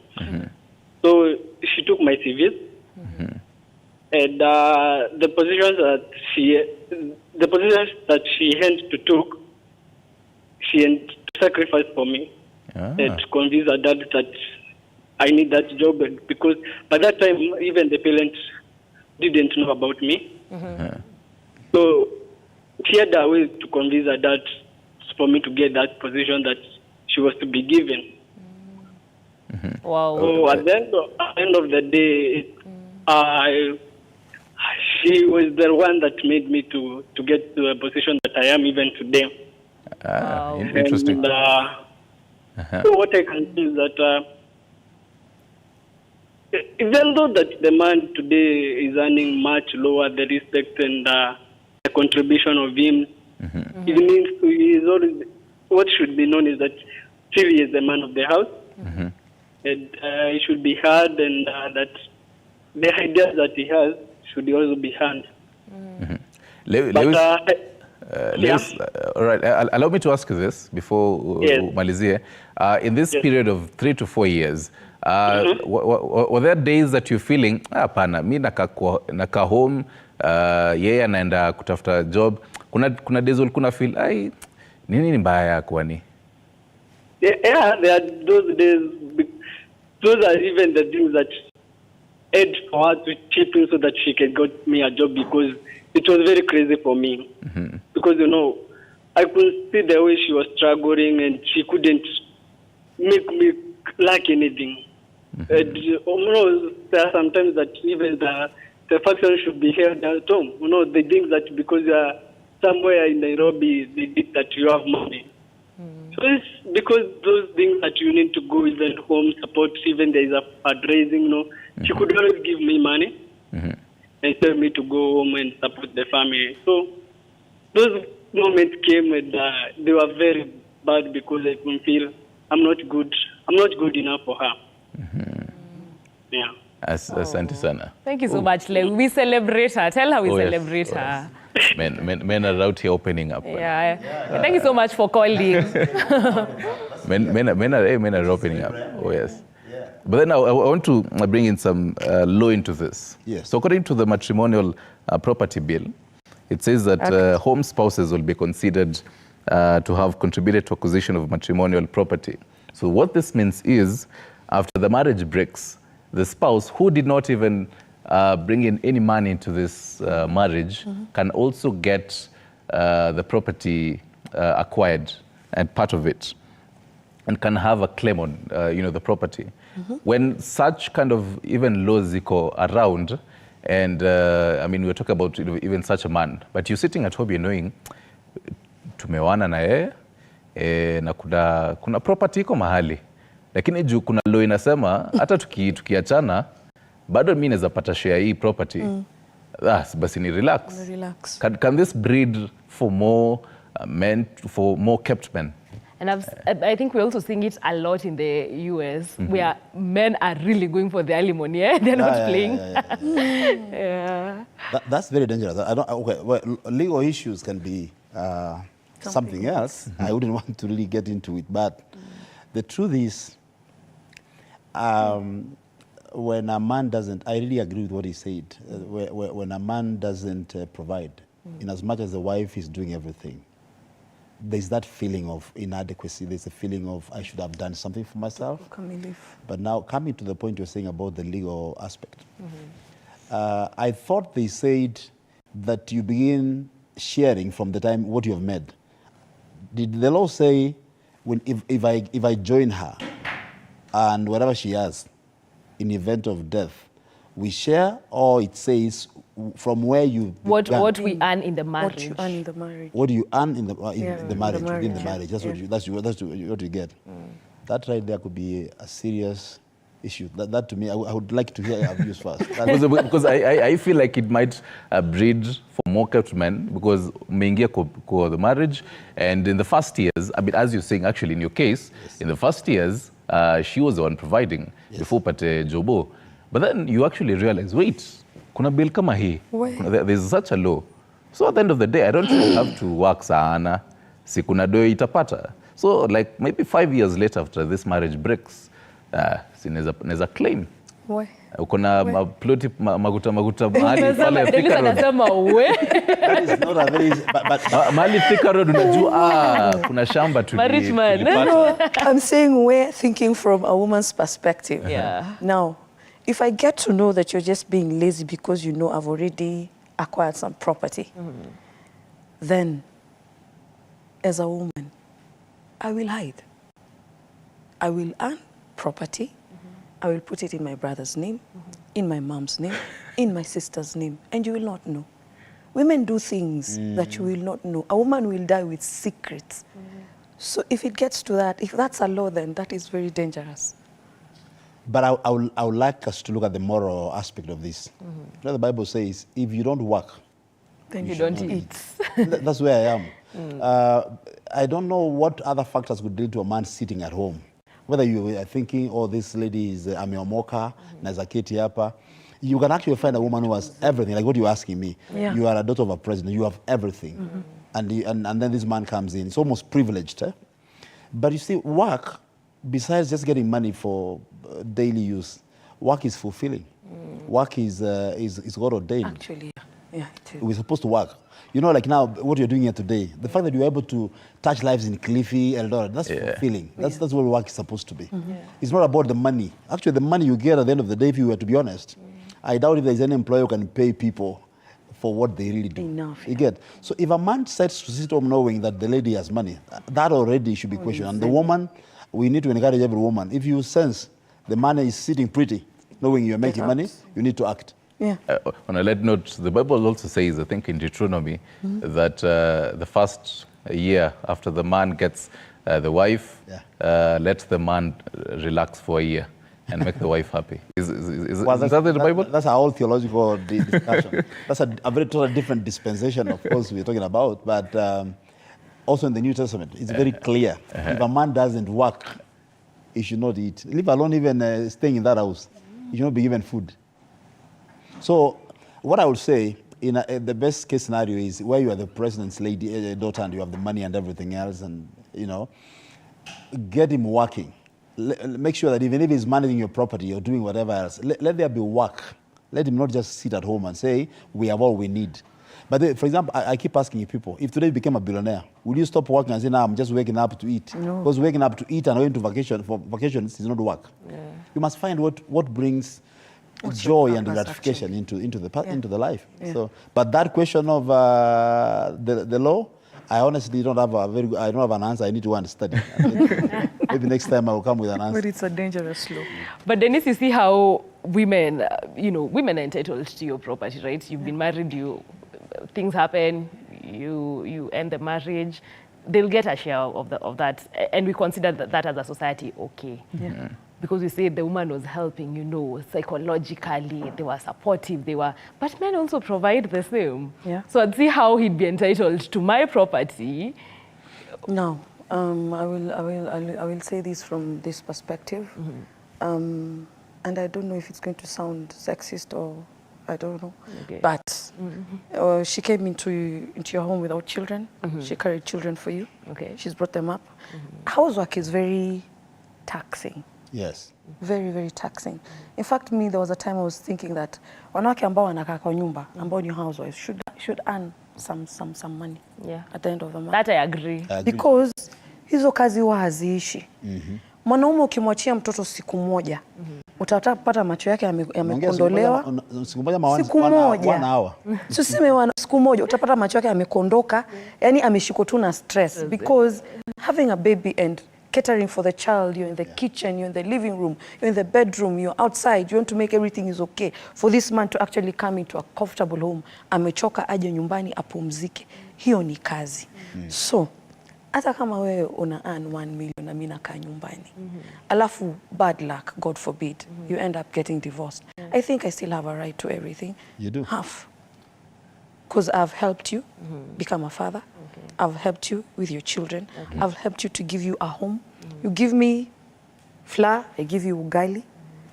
Speaker 9: so she took my CVs. And the positions that she had to took, she had to sacrifice for me, and to convince her dad that I need that job, because by that time even the parents didn't know about me. So she had a way to convince her dad for me to get that position that she was to be given.
Speaker 2: Wow.
Speaker 9: So at the end of the day, she was the one that made me to get to a position that I am even today.
Speaker 1: Wow. Interesting.
Speaker 9: And, so what I can say is that even though that the man today is earning much lower the respect and the contribution of him, it means he is always, what should be known is that still he is the man of the house. And he should be heard, and that the ideas that he has should also be heard.
Speaker 1: Lewis, all right. Allow me to ask you this before Malizie. In this period of 3 to 4 years, were there days that you're feeling, hapana, mi naka home, yeye anaenda kutafuta job? Kuna days ulikuwa feel, ai, nini mbaya kwani?
Speaker 9: Yeah, there are those days. Those are even the things that aid for her to chip in so that she can get me a job, because it was very crazy for me. Because, you know, I could see the way she was struggling and she couldn't make me lack anything. And, you know, there are sometimes that even the function should be held at home. You know, they think that because you are somewhere in Nairobi, they think that you have money. So it's because those things that you need to go even home support, even there is a fundraising, you know, she could always give me money and tell me to go home and support the family. So those moments came and they were very bad, because I could feel I'm not good enough for her. Yeah.
Speaker 1: Asante sana.
Speaker 2: Thank you so much, Le. We celebrate her. Tell her we celebrate her.
Speaker 1: Men are out here opening up.
Speaker 2: Yeah. Thank you so much for calling.
Speaker 1: men are opening up. Oh, yes. But then I want to bring in some law into this.
Speaker 3: Yes.
Speaker 1: So according to the matrimonial property bill, it says that home spouses will be considered to have contributed to acquisition of matrimonial property. So what this means is, after the marriage breaks, the spouse who did not even bring in any money into this marriage can also get the property acquired and part of it, and can have a claim on the property. When such kind of even laws go around, and I mean, we're talking about even such a man, but you're sitting at home, you're knowing tumewana na yeye na kuna property iko mahali, lakini juu kuna law inasema hata tukiachana bado mimi naweza pata share hii property. Basi ni relax. Can this breed for more men, for more kept men?
Speaker 2: And I think we're also seeing it a lot in the US, where men are really going for the alimony. They're not playing.
Speaker 3: That's very dangerous. Well, legal issues can be something else. I wouldn't want to really get into it, but the truth is, when a man doesn't, I really agree with what he said, when a man doesn't provide, in as much as the wife is doing everything, there's that feeling of inadequacy, there's a feeling of I should have done something for myself. But now, coming to the point you're saying about the legal aspect, I thought they said that you begin sharing from the time what you have made. Did the law say, if I join her and whatever she has, in the event of death, we share, or it says from where you
Speaker 2: what we earn in the marriage.
Speaker 4: What you earn in the marriage.
Speaker 3: What do you earn in the marriage? Within the marriage. That's what you get. That right there could be a serious issue. That to me, I would like to hear your views first.
Speaker 1: Because I feel like it might breed for more kept men, because umeingia kwa the marriage, and in the first years, I mean, as you're saying, actually in your case, in the first years, she was the one providing before pate jobo. But then you actually realize, wait, kuna bill kama hii. There's such a law. So at the end of the day, I don't have to work sana. Si kuna doi itapata. So like maybe 5 years later after this marriage breaks, neza claim. Uko na ploti maguta mahali pale Thika Road.
Speaker 2: Anasema we.
Speaker 3: That is not a very...
Speaker 1: Mahali Thika Road unajua kuna shamba
Speaker 2: Rich man.
Speaker 4: No, I'm saying we're thinking from a woman's perspective.
Speaker 2: Yeah.
Speaker 4: Now, if I get to know that you're just being lazy because you know I've already acquired some property, then as a woman, I will hide. I will earn property. I will put it in my brother's name, in my mom's name, in my sister's name, and you will not know. Women do things that you will not know. A woman will die with secrets. So if it gets to that, if that's a law, then that is very dangerous.
Speaker 3: But I would like us to look at the moral aspect of this. You know, the Bible says, if you don't work,
Speaker 4: Then
Speaker 2: You don't eat.
Speaker 3: that's where I am. I don't know what other factors could lead to a man sitting at home. Whether you are thinking, oh, this lady is ameomoka, nazaketi hapa. You can actually find a woman who has everything, like what you're asking me.
Speaker 4: Yeah.
Speaker 3: You are a daughter of a president, you have everything. And then this man comes in. It's almost privileged. But you see, work, besides just getting money for daily use, work is fulfilling. Work is God ordained.
Speaker 4: Actually, yeah, it is.
Speaker 3: We're supposed to work. You know, like now, what you're doing here today, the fact that you're able to touch lives in Cliffy, Eldoret, that's fulfilling. That's what work is supposed to be. It's not about the money. Actually, the money you get at the end of the day, if you were to be honest, I doubt if there's any employer who can pay people for what they really do.
Speaker 4: Enough,
Speaker 3: You get? So if a man sets to sit home knowing that the lady has money, that already should be questioned. And the woman, we need to encourage every woman. If you sense the man is sitting pretty, knowing you're making money, you need to act.
Speaker 4: Yeah.
Speaker 1: On a light note, the Bible also says, I think in Deuteronomy, that the first year after the man gets the wife, let the man relax for a year and make the wife happy. Is that in the Bible?
Speaker 3: That's a whole theological discussion. That's a very totally different dispensation, of course, we're talking about. But also in the New Testament, it's very clear. If a man doesn't work, he should not eat. Leave alone even staying in that house. He should not be given food. So what I would say, in the best case scenario is where you are the president's daughter and you have the money and everything else, and, you know, get him working. Make sure that even if he's managing your property or doing whatever else, let there be work. Let him not just sit at home and say, we have all we need. But for example, I keep asking people, if today you became a billionaire, would you stop working and say, I'm just waking up to eat?
Speaker 4: No.
Speaker 3: Because waking up to eat and going to vacation for vacations is not work. You must find what brings joy and gratification into the life.
Speaker 4: Yeah.
Speaker 3: So, but that question of the law, I honestly don't have I don't have an answer. I need to go and study. Maybe next time I will come with an answer.
Speaker 4: But it's a dangerous law.
Speaker 2: But Dennis, you see how women, women are entitled to your property, right? You've been married, things happen, you end the marriage, they'll get a share of that, and we consider that as a society okay.
Speaker 4: Yeah.
Speaker 2: Because we say the woman was helping, psychologically, they were supportive, but men also provide the same.
Speaker 4: Yeah.
Speaker 2: So I'd see how he'd be entitled to my property.
Speaker 4: Now, I will say this from this perspective, and I don't know if it's going to sound sexist or I don't know, but she came into your home without children. She carried children for you.
Speaker 2: Okay.
Speaker 4: She's brought them up. Housework is very taxing.
Speaker 3: Yes.
Speaker 4: Very, very taxing. In fact, there was a time I was thinking that wanawake ambao wanakaa kwa nyumba, ambao ni housewives, should earn some money at the end of the month.
Speaker 2: That I agree.
Speaker 4: Because hizo kazi huwa haziishi. Mwanaume ukimwachia mtoto siku moja, utapata macho yake yamekondolewa.
Speaker 3: Siku moja.
Speaker 4: Tuseme siku moja utapata macho yake yamekondoka, yani ameshikwa tu na stress, because having a baby and catering for the child, you're in the kitchen, you're in the living room, you're in the bedroom, you're outside, you want to make everything is okay. For this man to actually come into a comfortable home, amechoka aje nyumbani apumzike, hiyo ni kazi. So, hata kama wewe una earn 1 million na mimi nakaa nyumbani, alafu bad luck, God forbid, you end up getting divorced. I think I still have a right to everything.
Speaker 3: You do?
Speaker 4: Half. Because I've helped you become a father. I've helped you with your children. I've helped you to give you a home. You give me flour, I give you ugali.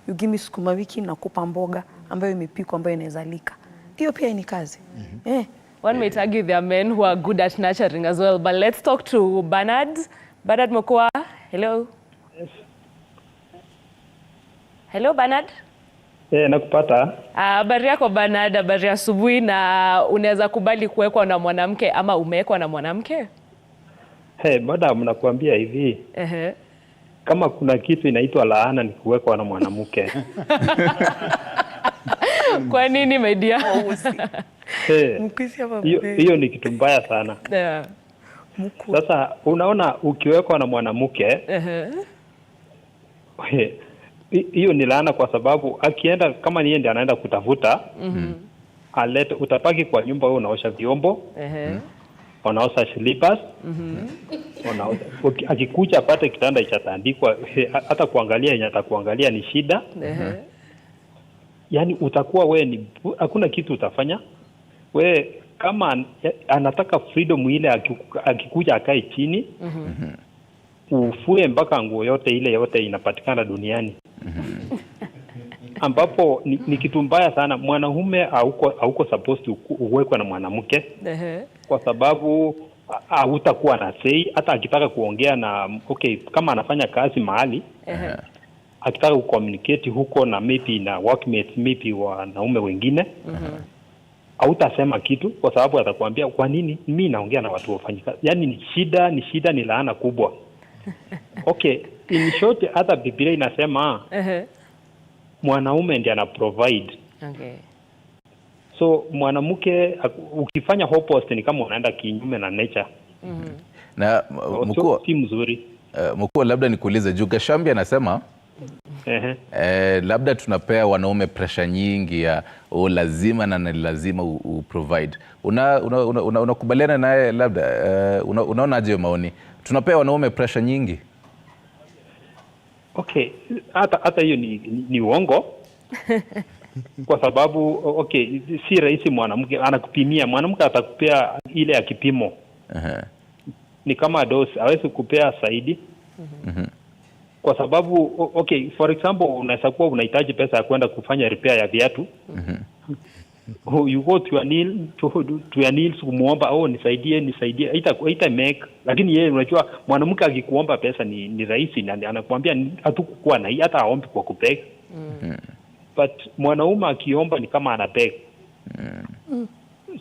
Speaker 4: You give me sukuma wiki na kupa mboga ambayo imepikwa ambayo inaweza lika. Hiyo pia ni kazi.
Speaker 2: One might argue there are men who are good at nurturing as well, but let's talk to Bernard. Bernard Mokoa, hello.
Speaker 10: Yes.
Speaker 2: Hello, Bernard.
Speaker 10: Nakupata.
Speaker 2: Habari yako Bernard, habari ya asubuhi. Na unaweza kubali kuwekwa na mwanamke ama umewekwa na mwanamke?
Speaker 10: Madam, nakuambia hivi. Kama kuna kitu inaitwa laana ni kuwekwa na mwanamke.
Speaker 2: Kwa nini my dear?
Speaker 10: Hiyo ni kitu mbaya sana. Sasa unaona ukiwekwa na mwanamke, hiyo ni laana, kwa sababu akienda kama niende anaenda kutafuta, alete, utapaki kwa nyumba wewe unaosha vyombo, unaosha slippers, akikuja apate kitanda itatandikwa, hata kuangalia yenye atakuangalia ni shida. Yani utakuwa wewe hakuna kitu utafanya. Wewe kama anataka freedom ile, akikuja akae chini, ufue mpaka nguo yote ile yote inapatikana duniani. Ambapo ni kitu mbaya sana. Mwanaume hauko supposed to uwekwe na mwanamke, kwa sababu hutakuwa na say. Hata akitaka kuongea na kama anafanya kazi mahali, akitaka kucommunicate huko na maybe na workmates, maybe wanaume wengine, hautasema kitu, kwa sababu atakwambia kwa nini mimi naongea na watu wafanyika. Yani ni shida, ni laana kubwa. In short, hata Biblia inasema mwanaume ndiye ana provide. So mwanamke ukifanya opposite ni kama unaenda kinyume na nature.
Speaker 1: Na mkuu,
Speaker 10: si mzuri.
Speaker 1: Mkuu, labda nikuulize juu Gashambi anasema labda tunapea wanaume pressure nyingi ya lazima na lazima uprovide. Unakubaliana naye labda? Unaonaje maoni? Tunapea wanaume pressure nyingi.
Speaker 10: Hata hiyo ni uongo. Kwa sababu si rahisi mwanamke anakupimia. Mwanamke atakupea ile ya kipimo. Ni kama dose, hawezi kupea zaidi. Kwa sababu for example, unaweza kuwa unahitaji pesa ya kwenda kufanya repair ya viatu. You go to your knees kumuomba, nisaidie, ita make. Lakini yeye unajua mwanamke akikuomba pesa ni rahisi, na anakuambia hatakuwa na hata aombi kwa kupeka. But mwanaume akiomba ni kama anapeka.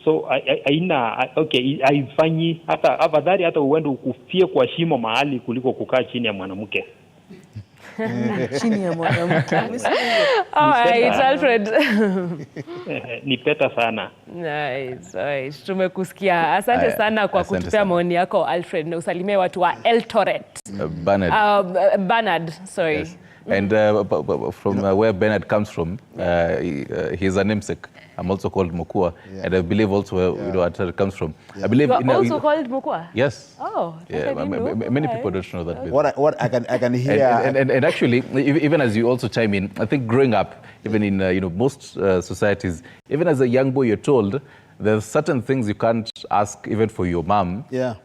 Speaker 10: So haifanyi, hata afadhali hata uende ukufie kwa shimo mahali kuliko kukaa chini ya mwanamke.
Speaker 4: Chini ya mwanamke.
Speaker 2: Alright, Alfred.
Speaker 10: Ni peta sana.
Speaker 2: Nice. Tumekusikia. Asante sana kwa kutupea maoni yako Alfred, na usalimie watu wa Eldoret. Bernard, sorry.
Speaker 1: Yes. And from where Bernard comes from, he's a namesake. I'm also called Mukua, and I believe also where it comes from. I believe
Speaker 2: you're also called Mukua?
Speaker 1: Yes.
Speaker 2: Oh,
Speaker 1: many people don't know that.
Speaker 3: What I can hear,
Speaker 1: and actually, even as you also chime in, I think growing up, even in most societies, even as a young boy, you're told there's certain things you can't ask even for your mom.
Speaker 3: Yeah.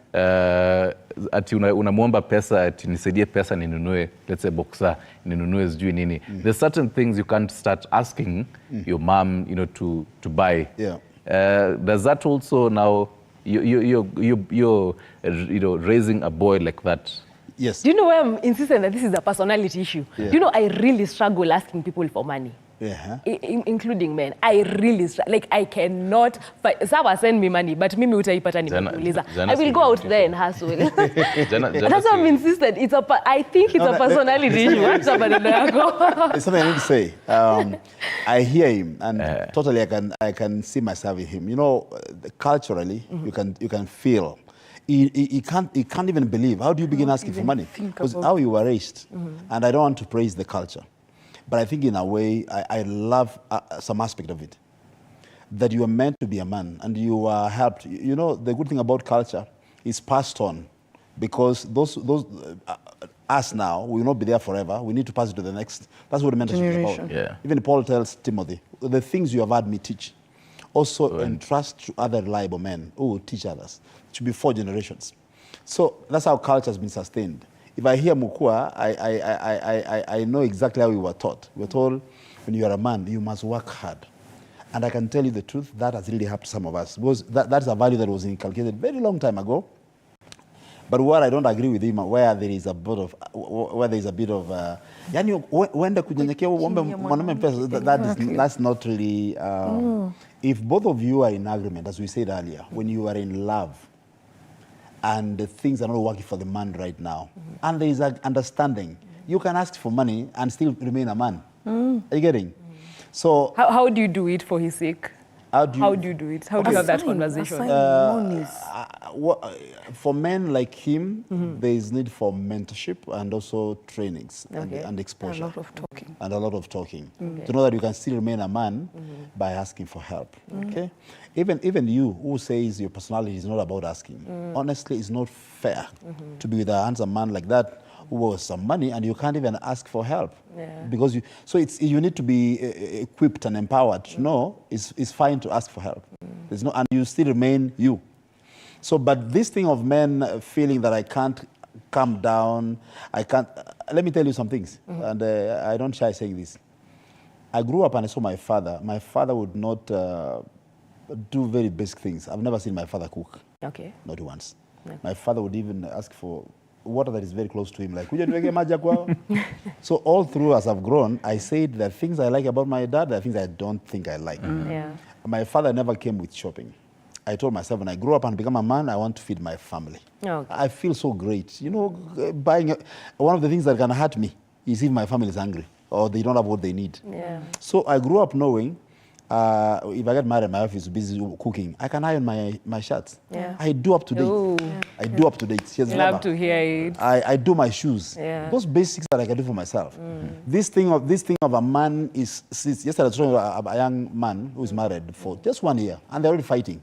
Speaker 1: Ati unamuomba pesa, ati nisaidie pesa ninunue, let's say boxer, ninunue sijui nini. There's certain things you can't start asking your mom, to buy.
Speaker 3: Yeah.
Speaker 1: Does that also now you're raising a boy like that?
Speaker 3: Yes.
Speaker 2: Do you know why I'm insisting that this is a personality issue?
Speaker 3: Yeah.
Speaker 2: Do you know I really struggle asking people for money?
Speaker 3: Yeah.
Speaker 2: Including men. I really I cannot Sawa send me money, but mimi utaipata nimekuuliza. I will go out there and hustle. That's why I'm insisted. I think it's a personality issue. What's up,
Speaker 3: It's something I need to say. I hear him, and totally I can see myself in him. Culturally, you can feel. He can't even believe. How do you begin asking for money? Because how you were raised, and I don't want to praise the culture. But I think in a way, I love some aspect of it. That you are meant to be a man and you are helped. The good thing about culture is passed on. Because those us now, we will not be there forever. We need to pass it to the next. That's what mentorship is about.
Speaker 1: Yeah.
Speaker 3: Even Paul tells Timothy, the things you have had me teach, also entrust to other reliable men who will teach others. It should be 4 generations. So that's how culture has been sustained. If I hear Mukua, I know exactly how we were taught. We were told, when you are a man, you must work hard. And I can tell you the truth, that has really helped some of us. Because that's a value that was inculcated very long time ago. But what I don't agree with him, where there is a bit of, yani uende kunyenyekea uombe mwanamume pesa, that's not really, if both of you are in agreement, as we said earlier, when you are in love, and the things are not working for the man right now, and there is an understanding, you can ask for money and still remain a man. Are you getting? So
Speaker 2: how do you do it for his sake? How do you do it? How do you have that conversation?
Speaker 3: For men like him, there is need for mentorship and also trainings and exposure. And a lot of talking. To know that you can still remain a man by asking for help. Okay? Even you who says your personality is not about asking. Honestly, it's not fair to be with a handsome man like that who has some money and you can't even ask for help. Because you need to be equipped and empowered to know it's fine to ask for help. There's no, and you still remain you. So, but this thing of men feeling that I can't calm down, I can't, let me tell you some things, and I don't shy saying this. I grew up and I saw my father. My father would not do very basic things. I've never seen my father cook.
Speaker 2: Okay.
Speaker 3: Not once. Okay. My father would even ask for water that is very close to him, like, so all through as I've grown, I said that things I like about my dad, there are things I don't think I like. My father never came with shopping. I told myself when I grow up and become a man, I want to feed my family. Okay. I feel so great. You know, buying, one of the things that can hurt me is if my family is hungry or they don't have what they need. So I grew up knowing if I get married, my wife is busy cooking, I can iron my shirts. I do up to date. I do up to date. She has
Speaker 2: love to hear it.
Speaker 3: I do my shoes. Those basics that I can do for myself. This thing of a man is, yesterday I was talking about a young man who is married for just 1 year and they're already fighting.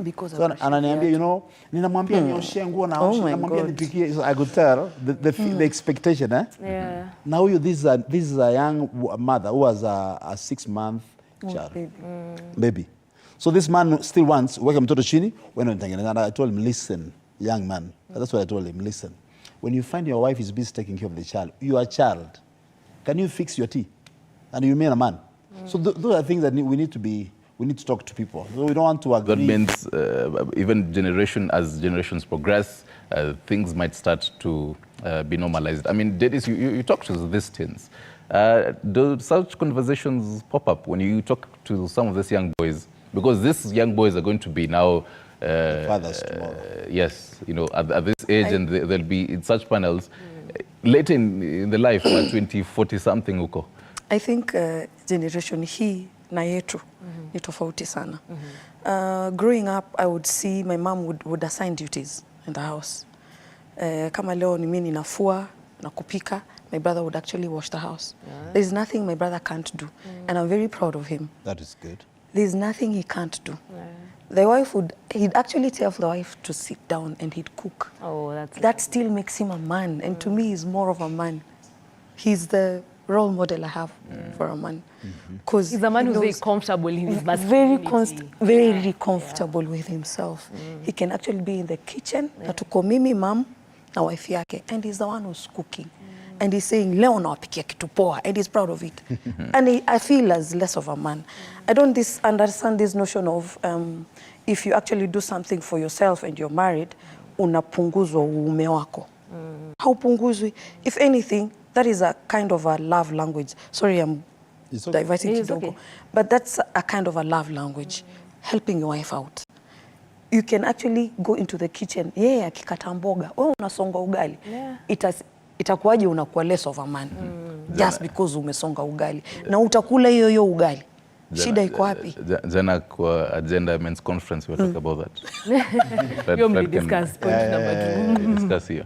Speaker 4: Because
Speaker 3: so ananiambia, you know, ninamwambia nioshie nguo na ninamwambia nipikie. So I could tell the expectation. Now this is a young mother who has a 6-month child, baby. So this man still wants weka mtoto chini. And I told him, listen, young man. That's what I told him. Listen, when you find your wife is busy taking care of the child, you are a child. Can you fix your tea? And you remain a man. So those are things that we need to talk to people. So we don't want to agree.
Speaker 1: That means even as generations progress, things might start to be normalized. I mean, Dennis, you talk to these teens. Do such conversations pop up when you talk to some of these young boys? Because these young boys are going to be now
Speaker 3: fathers tomorrow.
Speaker 1: Yes, you know, at this age, and they'll be in such panels later in the life, 20, 40 something huko.
Speaker 4: I think generation hii na yetu ni tofauti sana. Growing up, I would see my mom would assign duties in the house. Kama leo ni mimi nafua na kupika, my brother would actually wash the house. There's nothing my brother can't do, and I'm very proud of him.
Speaker 3: That is good.
Speaker 4: There's nothing he can't do. The wife he'd actually tell the wife to sit down and he'd cook.
Speaker 2: Oh,
Speaker 4: that still makes him a man, and to me he's more of a man. He's the role model I have for a man. Because
Speaker 2: he's a man who's very comfortable in his masculinity.
Speaker 4: Very comfortable with himself. He can actually be in the kitchen, na tuko mimi mam na wife yake, and he's the one who's cooking. And he's saying, leo nawapikia kitu poa, and he's proud of it. And I feel as less of a man. I don't understand this notion of if you actually do something for yourself and you're married, unapunguzwa uume wako. Haupunguzwi. If anything, that is a kind of a love language. Sorry, I'm diverting kidogo. Okay. But that's a kind of a love language, helping your wife out. You can actually go into the kitchen, akikata mboga, unasonga ugali. Itakuwaje unakuwa less of a man just because umesonga ugali na utakula hiyo ugali. Shida iko wapi?
Speaker 1: Jana kwa agenda men's conference we talk about that.
Speaker 2: You discuss point number 2.
Speaker 1: Discuss here.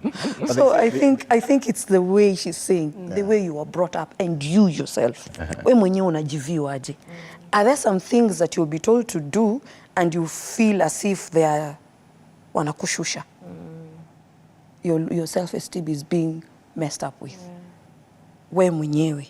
Speaker 4: So I think it's the way she's saying, the way you were brought up, and you yourself. Wewe mwenyewe unajiview aje? Are there some things that you'll be told to do and you feel as if they are wanakushusha? Your self-esteem is being messed up with. Wewe mwenyewe,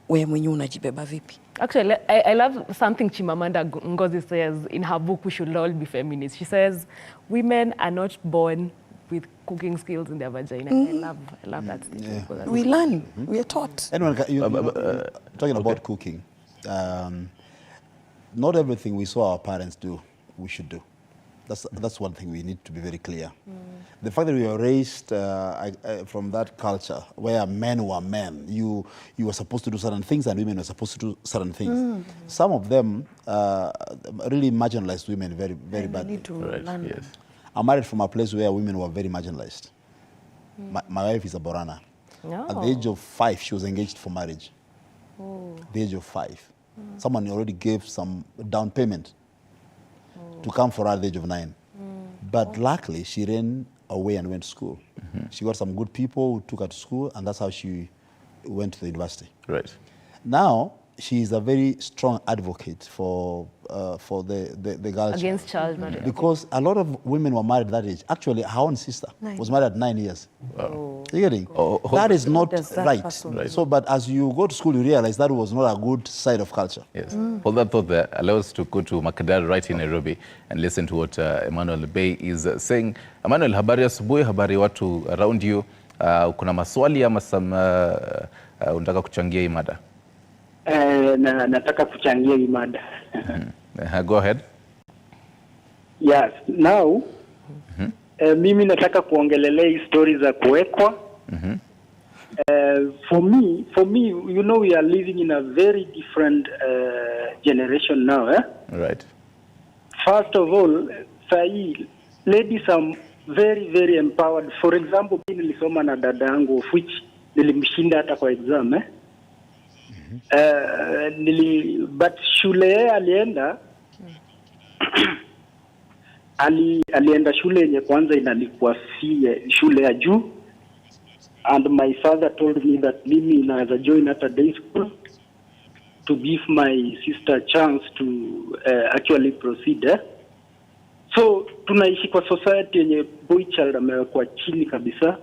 Speaker 4: wewe mwenyewe unajibeba vipi?
Speaker 2: Actually, I love something Chimamanda Ngozi says in her book, We Should All Be Feminists. She says, women are not born with cooking skills in their vagina. I love that statement.
Speaker 4: We learn, we are taught.
Speaker 3: Anyway, talking about cooking, not everything we saw our parents do, we should do. That's one thing we need to be very clear. The fact that we were raised from that culture where men were men, you were supposed to do certain things and women were supposed to do certain things. Some of them really marginalized women very, very badly.
Speaker 4: Need to learn.
Speaker 1: Yes.
Speaker 3: I'm married from a place where women were very marginalized. My wife is a Borana.
Speaker 2: No.
Speaker 3: At the age of 5, she was engaged for marriage. At the age of 5. Someone already gave some down payment to come for her at the age of 9. But luckily, she ran away and went to school. She got some good people who took her to school, and that's how she went to the university.
Speaker 1: Right.
Speaker 3: Now, she is a very strong advocate for the girl
Speaker 2: Against child marriage.
Speaker 3: because a lot of women were married at that age. Actually, her own sister was married at 9 years.
Speaker 1: Wow.
Speaker 3: You getting? That is not
Speaker 4: That
Speaker 3: right.
Speaker 4: person.
Speaker 3: So, but as you go to school, you realize that was not a good side of culture.
Speaker 1: Yes. Hold that thought there. Allow us to go to Makadara right in Nairobi and listen to what Emmanuel Bay is saying. Emmanuel, habari asubuhi, habari watu around you. Kuna maswali ama unataka kuchangia hii mada?
Speaker 9: Nataka kuchangia hii mada.
Speaker 1: Go ahead.
Speaker 9: Yes, now mimi nataka kuongelelea hii story za kuwekwa. For me, you know, we are living in a very different generation now.
Speaker 1: Right.
Speaker 9: First of all, ladies are very, very empowered. For example, mimi nilisoma na dada yangu, of which nilimshinda hata kwa exam. But shule alienda alienda shule yenye kwanza inalikuwa shule ya juu, and my father told me that mimi naweza join at a day school to give my sister a chance to actually proceed. So tunaishi kwa society yenye boy child amewekwa chini kabisa.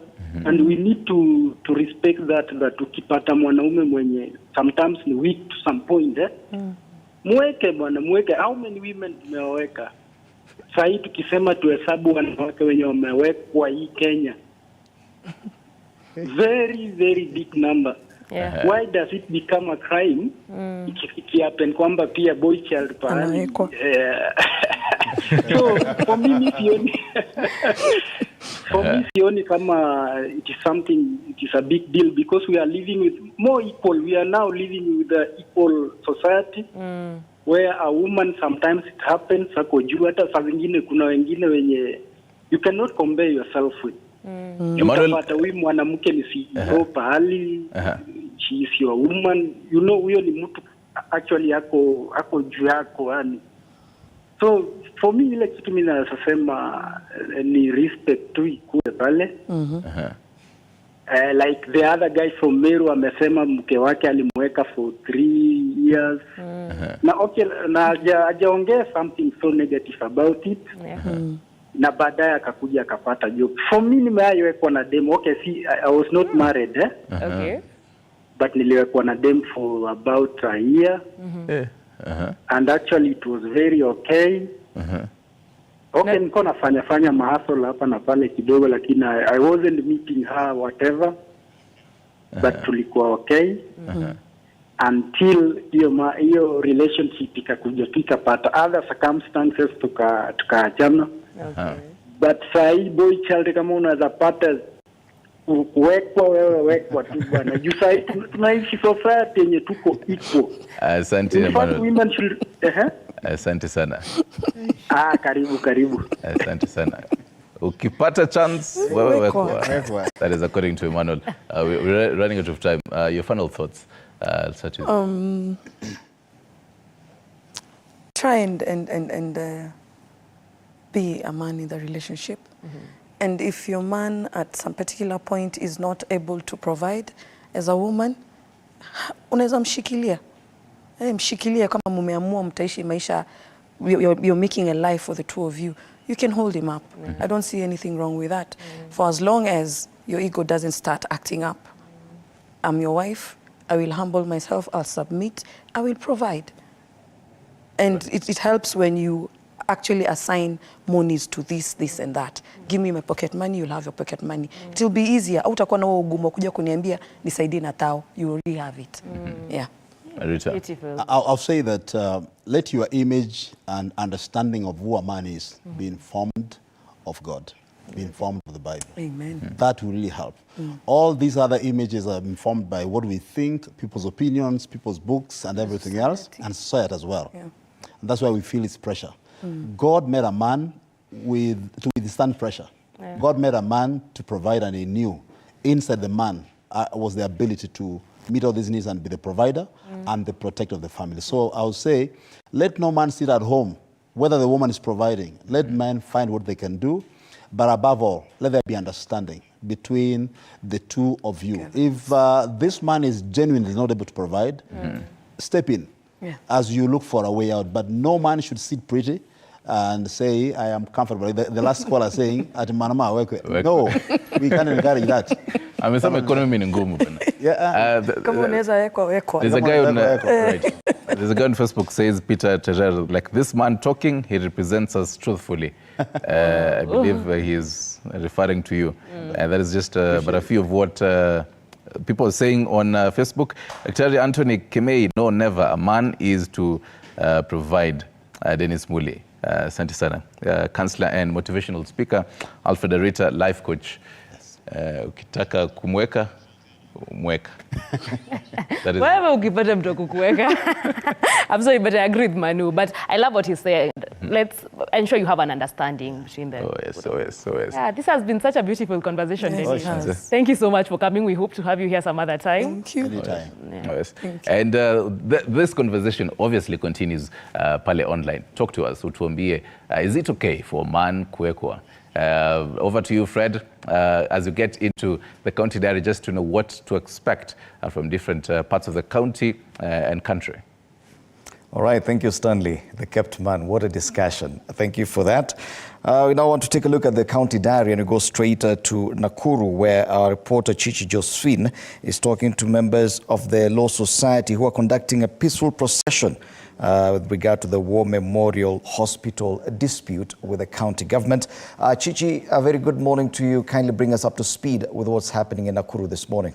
Speaker 9: And we need to respect that ukipata mwanaume mwenye sometimes ni weak to some point mweke bwana, mweke. How many women tumeweka sahii? Tukisema tuhesabu wanawake wenye wamewekwa hii Kenya, very very big number. Why does it become a crime ikihappen kwamba pia boy child pahali? So for me sioni kama it is something, it is a big deal, because we are living with more equal. We are now living with the equal society where a woman sometimes it happens ako juu, hata saa zingine kuna wengine wenye you cannot compare yourself with. Utapata huyu mwanamke ni CEO pahali, she is your woman, you know, huyo ni mtu actually ako juu yako yani. So for me ile kitu mimi nasema ni respect tu ikuwe pale. Like the other guy from Meru amesema mke wake alimweka for 3 years. Na okay, na hajaongea something so negative about it. Na baadaye akakuja akapata job. For me nimewekwa na dem. Okay, see, I was not married.
Speaker 2: Okay.
Speaker 9: But niliwekwa na dem for about a year. And actually it was very okay. Okay, niko nafanya mahasol hapa na pale kidogo, lakini I wasn't meeting her whatever. But tulikuwa okay. Until hiyo relationship ikakuja tukapata other circumstances tukaachana. But sahi boy child kama unaweza pata wekwa tu bwana. Juu sahi tunaishi society yenye tuko equal.
Speaker 1: Asante
Speaker 9: Emmanuel.
Speaker 1: Asante sana.
Speaker 9: Karibu.
Speaker 1: Asante sana. Ukipata chance wewe wekwa. That is according to Emmanuel. We're running out of time. Your final thoughts. Such as
Speaker 4: try and be a man in the relationship. And if your man at some particular point is not able to provide, as a woman, unaweza mshikilia. Mshikilia kama mumeamua mtaishi maisha, you're making a life for the two of you. You can hold him up. I don't see anything wrong with that. For as long as your ego doesn't start acting up. I'm your wife. I will humble myself. I'll submit. I will provide. And it helps when you actually assign monies to this and that. Give me my pocket money, you'll have your pocket money. It will be easier. Hautakuwa na ugumu kuja kuniambia nisaidie na tao. You already have it. Yeah.
Speaker 1: Rita.
Speaker 2: Beautiful.
Speaker 3: I'll say that let your image and understanding of who a man is be informed of God, be informed of the Bible.
Speaker 4: Amen.
Speaker 3: That will really help. All these other images are informed by what we think, people's opinions, people's books, and everything else, and society as well.
Speaker 4: Yeah.
Speaker 3: And that's why we feel it's pressure. God made a man to withstand pressure.
Speaker 2: Yeah.
Speaker 3: God made a man to provide, and he knew inside the man was the ability to meet all these needs and be the provider and the protector of the family. So I would say, let no man sit at home, whether the woman is providing. Let men find what they can do, but above all, let there be understanding between the two of you.
Speaker 4: Okay.
Speaker 3: If this man is genuinely not able to provide, step in as you look for a way out. But no man should sit pretty and say, I am comfortable. The last caller saying, at manama wekwe. No, we can't encourage that.
Speaker 1: Amesema economy ni ngumu bana.
Speaker 4: Kama unaweza wekwa.
Speaker 1: There's a guy on right. There's a guy on Facebook says, Peter Tejer, like this man talking, he represents us truthfully. I believe he is referring to you. And that is just but a few of what people are saying on Facebook. Actually, Anthony Kemei, no, never. A man is to provide. Dennis Muli, asante sana. Counselor and motivational speaker, Alfred Arita, life coach. Ukitaka kumweka, mweka.
Speaker 2: Wherever ukipata mtu kukuweka. I'm sorry, but I agree with Manu. But I love what he's saying. Let's ensure you have an understanding between them.
Speaker 1: Oh yes.
Speaker 2: Yeah, this has been such a beautiful conversation,
Speaker 4: Yes,
Speaker 2: Dennis. Thank you so much for coming. We hope to have you here some other time.
Speaker 4: Thank you.
Speaker 3: Anytime.
Speaker 1: Yes.
Speaker 4: Thank you.
Speaker 1: And this conversation obviously continues pale online. Talk to us, utuambie, is it okay for a man kuwekwa? Over to you, Fred, as you get into the county diary, just to know what to expect from different parts of the county and country.
Speaker 11: All right, thank you, Stanley, the kept man. What a discussion. Thank you for that. We now want to take a look at the county diary and we go straight to Nakuru, where our reporter Chichi Josephine is talking to members of the Law Society who are conducting a peaceful procession with regard to the War Memorial Hospital dispute with the county government. Chichi, a very good morning to you. Kindly bring us up to speed with what's happening in Nakuru this morning.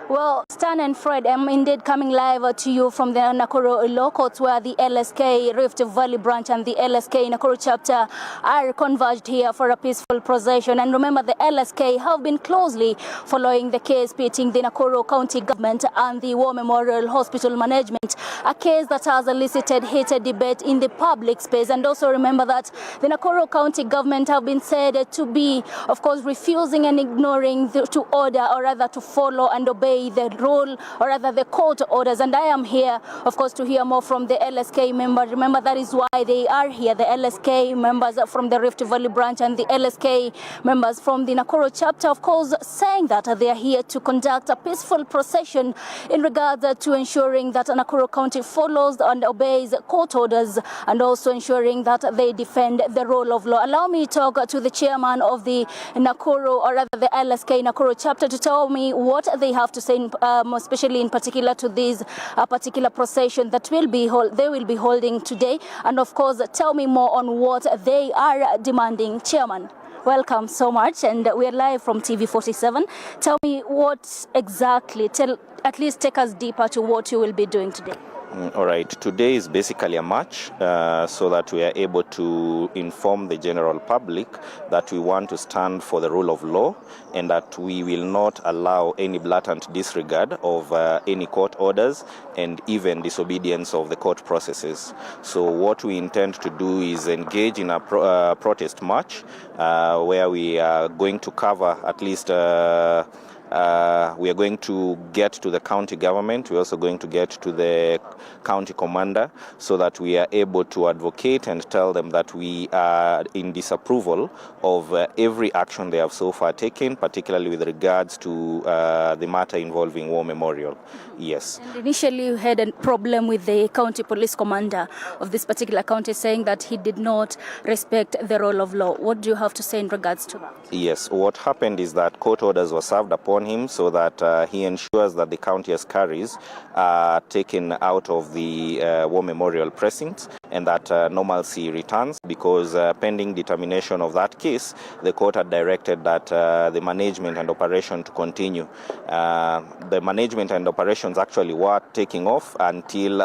Speaker 12: Well, Stan and Fred, I'm indeed coming live to you from the Nakuru Law Courts, where the LSK Rift Valley branch and the LSK Nakuru chapter are converged here for a peaceful procession. And remember, the LSK have been closely following the case pitting the Nakuru County government and the War Memorial Hospital management, a case that has elicited heated debate in the public space. And also remember that the Nakuru County government have been said to be, of course, refusing and ignoring to order, or rather to follow and obey the rule, or rather the court orders. And I am here, of course, to hear more from the LSK members. Remember, that is why they are here, the LSK members from the Rift Valley branch and the LSK members from the Nakuru chapter, of course, saying that they are here to conduct a peaceful procession in regards to ensuring that Nakuru County follows and obeys court orders, and also ensuring that they defend the rule of law. Allow me to talk to the chairman of the Nakuru, or rather the LSK Nakuru chapter, to tell me what they have to say, especially in particular to this particular procession that they will be holding today, and of course tell me more on what they are demanding. Chairman, welcome so much, and we are live from TV47. Tell me what exactly, at least take us deeper to what you will be doing today.
Speaker 13: All right. Today is basically a march so that we are able to inform the general public that we want to stand for the rule of law and that we will not allow any blatant disregard of any court orders and even disobedience of the court processes. So what we intend to do is engage in a protest march where we are going to cover at least we are going to get to the county government. We're also going to get to the county commander so that we are able to advocate and tell them that we are in disapproval of every action they have so far taken, particularly with regards to the matter involving War Memorial. Yes.
Speaker 12: And initially you had a problem with the county police commander of this particular county saying that he did not respect the rule of law. What do you have to say in regards to that?
Speaker 13: Yes. What happened is that court orders were served upon him so that he ensures that the county carries taken out of the War Memorial precincts and that normalcy returns, because pending determination of that case, the court had directed that the management and operation to continue. The management and operations actually were taking off until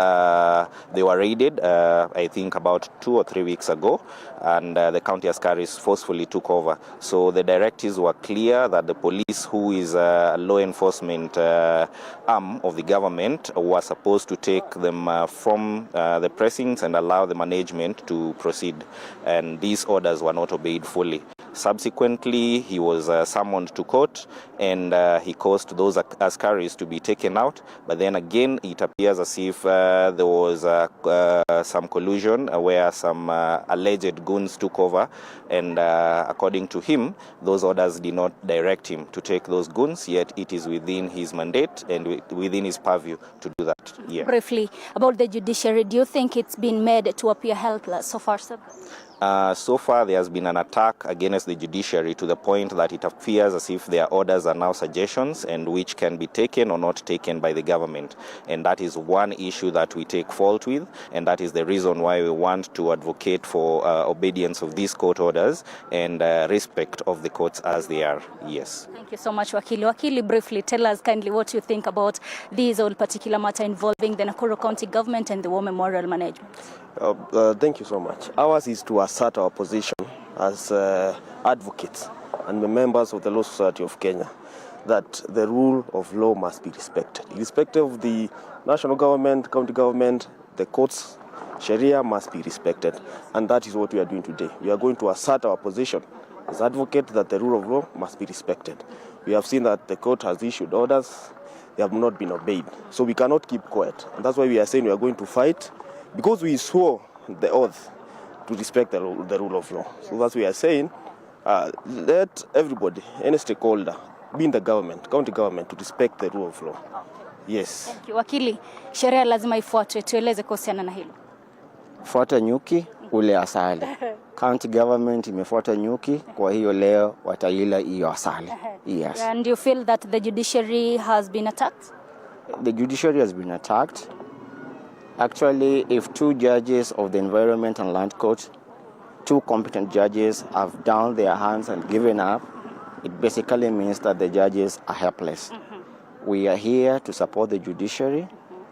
Speaker 13: they were raided, I think about 2 or 3 weeks ago, and the county askaris forcefully took over. So the directives were clear that the police, who is a law enforcement arm of the government, were supposed to take them from the precincts and allow the management to proceed. And these orders were not obeyed fully. Subsequently, he was summoned to court, and he caused those askaris to be taken out. But then again, it appears as if there was some collusion where some alleged goons took over, and according to him, those orders did not direct him to take those goons, yet it is within his mandate and within his purview to do that. Yeah.
Speaker 12: Briefly, about the judiciary, do you think it's been made to appear helpless so far, sir?
Speaker 13: So far, there has been an attack against the judiciary to the point that it appears as if their orders are now suggestions, and which can be taken or not taken by the government. And that is one issue that we take fault with, and that is the reason why we want to advocate for obedience of these court orders and respect of the courts as they are. Yes.
Speaker 12: Thank you so much, Wakili. Wakili, briefly tell us kindly what you think about this whole particular matter involving the Nakuru County government and the War Memorial Management.
Speaker 14: Thank you so much. Ours is to assert our position as advocates and the members of the Law Society of Kenya that the rule of law must be respected. Irrespective of the national government, county government, the courts, Sharia must be respected. And that is what we are doing today. We are going to assert our position as advocates that the rule of law must be respected. We have seen that the court has issued orders, they have not been obeyed. So we cannot keep quiet. And that's why we are saying we are going to fight, because we swore the oath to respect the rule of law. So that's why we are saying, let everybody, any stakeholder, be in the government, county government, to respect the rule of law. Yes.
Speaker 12: Thank you. Wakili, sheria lazima ifuatwe. Tueleze kuhusiana na hilo.
Speaker 15: Fuata nyuki ule asali. County government imefuata nyuki, kwa hiyo leo wataila hiyo asali. Yes.
Speaker 12: And you feel that the judiciary has been attacked?
Speaker 15: The judiciary has been attacked. Actually, if 2 judges of the Environment and Land Court, 2 competent judges, have down their hands and given up, it basically means that the judges are helpless. We are here to support the judiciary.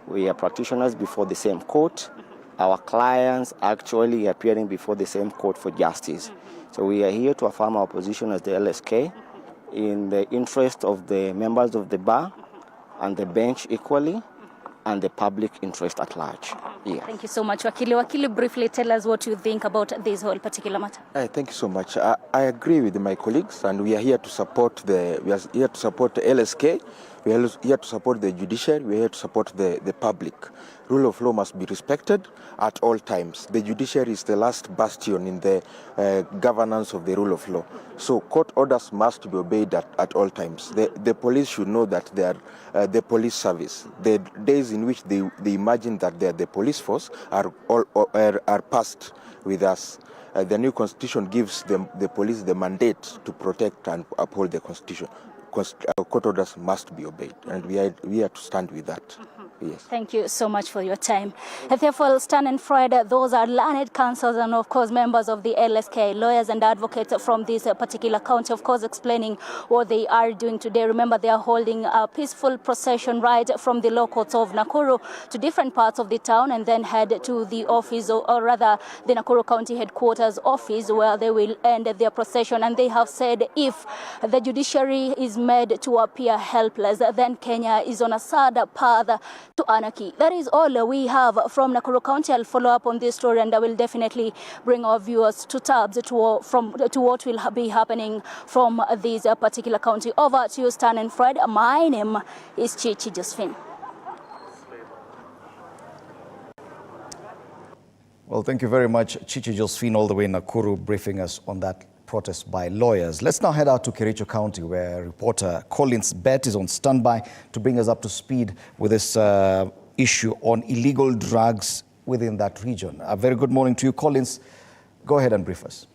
Speaker 15: We are practitioners before the same court. Our clients actually appearing before the same court for justice. So we are here to affirm our position as the LSK in the interest of the members of the bar and the bench equally, and the public interest at large. Yeah.
Speaker 12: Thank you so much, Wakili. Wakili, briefly tell us what you think about this whole particular matter.
Speaker 16: Thank you so much. I agree with my colleagues, and we are here to support the LSK. We are here to support the judiciary. We are here to support the public. Rule of law must be respected at all times. The judiciary is the last bastion in the governance of the rule of law. So court orders must be obeyed at all times. The police should know that they are the police service. The days in which they imagine that they are the police force are past with us. The new constitution gives the police the mandate to protect and uphold the constitution. Court orders must be obeyed, and we are to stand with that. Yes.
Speaker 12: Thank you so much for your time. Therefore, Stan and Fred, those are learned counsels and, of course, members of the LSK, lawyers and advocates from this particular county, of course, explaining what they are doing today. Remember, they are holding a peaceful procession right from the law courts of Nakuru to different parts of the town, and then head to the office, or rather the Nakuru County Headquarters office, where they will end their procession. And they have said if the judiciary is made to appear helpless, then Kenya is on a sad path to anarchy. That is all we have from Nakuru County. I'll follow up on this story, and I will definitely bring our viewers to tabs to what will be happening from this particular county. Over to you, Stan and Fred. My name is Chichi Josephine.
Speaker 11: Well, thank you very much, Chichi Josephine, all the way in Nakuru, briefing us on that protest by lawyers. Let's now head out to Kericho County, where reporter Collins Bett is on standby to bring us up to speed with this issue on illegal drugs within that region. A very good morning to you, Collins. Go ahead and brief us.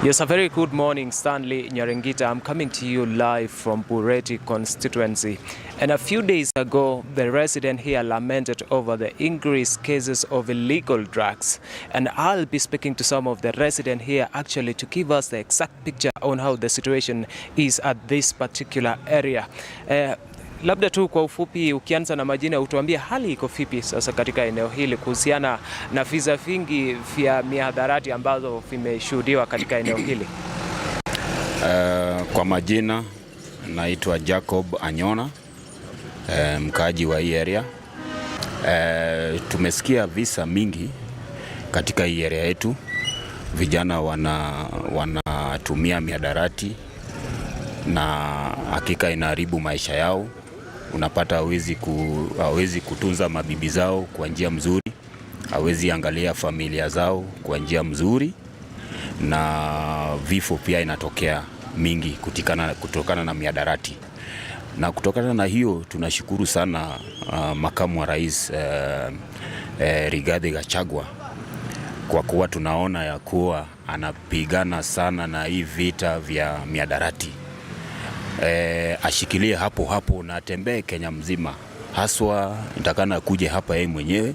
Speaker 17: Yes, a very good morning, Stanley Nyarengita. I'm coming to you live from Bureti constituency. And a few days ago, the resident here lamented over the increased cases of illegal drugs. And I'll be speaking to some of the residents here actually to give us the exact picture on how the situation is at this particular area. Labda tu kwa ufupi ukianza na majina utuambie hali iko vipi sasa katika eneo hili kuhusiana na visa vingi vya mihadarati ambazo vimeshuhudiwa katika eneo hili.
Speaker 18: Kwa majina naitwa Jacob Anyona, mkaaji wa hii area. Tumesikia visa mingi katika hii area yetu. Vijana wanatumia mihadarati na hakika inaharibu maisha yao. Unapata hawezi kutunza mabibi zao kwa njia mzuri, hawezi angalia familia zao kwa njia mzuri, na vifo pia inatokea mingi kutokana na mihadarati. Na kutokana na hiyo tunashukuru sana makamu wa rais Rigathi Gachagua kwa kuwa tunaona ya kuwa anapigana sana na hii vita vya mihadarati. Ashikilie hapo na atembee Kenya mzima, haswa nitakana kuje hapa yeye mwenyewe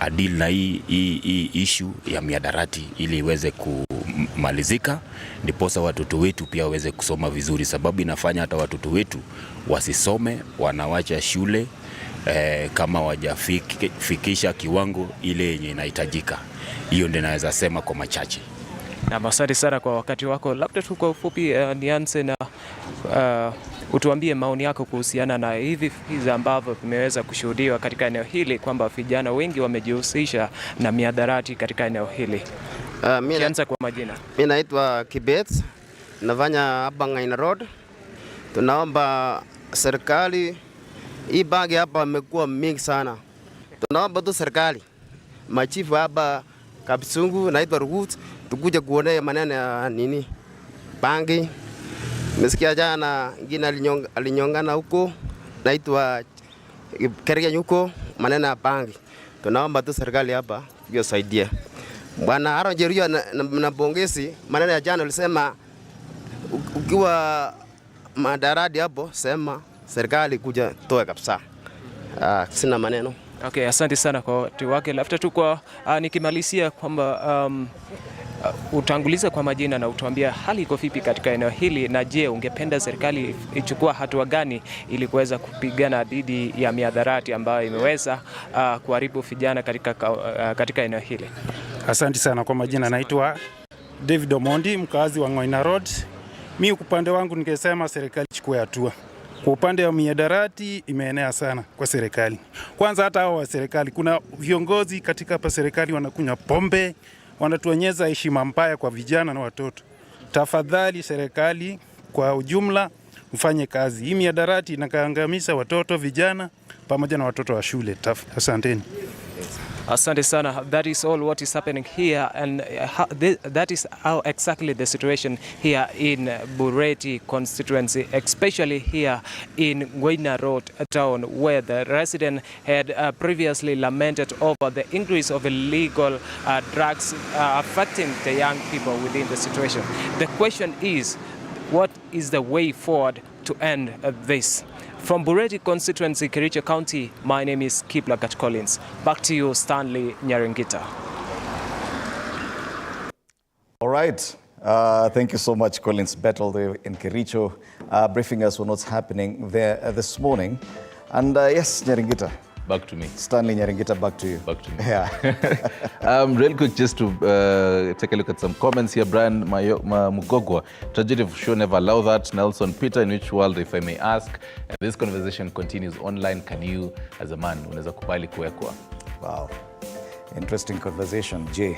Speaker 18: adil na hii issue ya mihadarati ili iweze kumalizika, ndiposa watoto wetu pia waweze kusoma vizuri, sababu inafanya hata watoto wetu wasisome, wanawacha shule kama wajafikisha kiwango ile yenye inahitajika. Hiyo ndio naweza sema kwa machache.
Speaker 17: Na asante sana kwa wakati wako. Labda tu kwa ufupi nianze na utuambie maoni yako kuhusiana na hivi ambavyo vimeweza kushuhudiwa katika eneo hili kwamba vijana wengi wamejihusisha na mihadarati katika eneo hili. Kianza kwa majina.
Speaker 19: Mimi naitwa Kibet, nafanya hapa Ngaina Road. Tunaomba serikali, hii bangi hapa imekuwa mingi sana. Tunaomba tu serikali, machifu hapa Kapsungu naitwa Rugut, tukuja kuonea maneno ya nini bangi. Nimesikia jana ngine alinyongana huko naitwa Keria huko maneno ya bangi. Tunaomba tu serikali hapa iwasaidie. Bwana Aaron Jeruo na Bongesi, maneno ya jana alisema ukiwa madaradi hapo sema serikali kuja toe kabisa. Sina maneno.
Speaker 17: Okay, asante sana kwa watu wake. Labda tu kwa nikimalizia kwamba utangulize kwa majina na utuambia hali iko vipi katika eneo hili, na je, ungependa serikali ichukua hatua gani ili kuweza kupigana dhidi ya mihadarati ambayo imeweza kuharibu vijana katika eneo hili?
Speaker 20: Asante sana kwa majina, naitwa David Omondi, mkazi wa Ngaina Road. Mimi upande wangu ningesema serikali ichukue hatua. Kwa upande wa mihadarati imeenea sana kwa serikali. Kwanza hata hao wa serikali, kuna viongozi katika hapa serikali wanakunywa pombe, wanatuonyesha heshima mbaya kwa vijana na watoto. Tafadhali serikali kwa ujumla mfanye kazi. Hii mihadarati inakaangamisha watoto, vijana pamoja na watoto wa shule. Asanteni.
Speaker 17: Asante sana. That is all what is happening here, and that is how exactly the situation here in Bureti constituency, especially here in Ngaina Road town, where the resident had previously lamented over the increase of illegal drugs affecting the young people within the situation. The question is, what is the way forward to end this? From Bureti constituency, Kericho County, my name is Kiplagat Collins. Back to you, Stanley Nyarengita.
Speaker 11: All right. Thank you so much, Collins Battle there in Kericho, briefing us on what's happening there this morning. And yes, Nyarengita.
Speaker 1: Back to me.
Speaker 11: Stanley Nyarengita, back to you.
Speaker 1: Back to me.
Speaker 11: Yeah.
Speaker 1: Real quick, just to take a look at some comments here. Brian Mugogwa, tragedy of sure never allow that. Nelson Peter, in which world, if I may ask? This conversation continues online. Can you, as a man, unaweza kubali kuwekwa?
Speaker 11: Wow. Interesting conversation, Jay.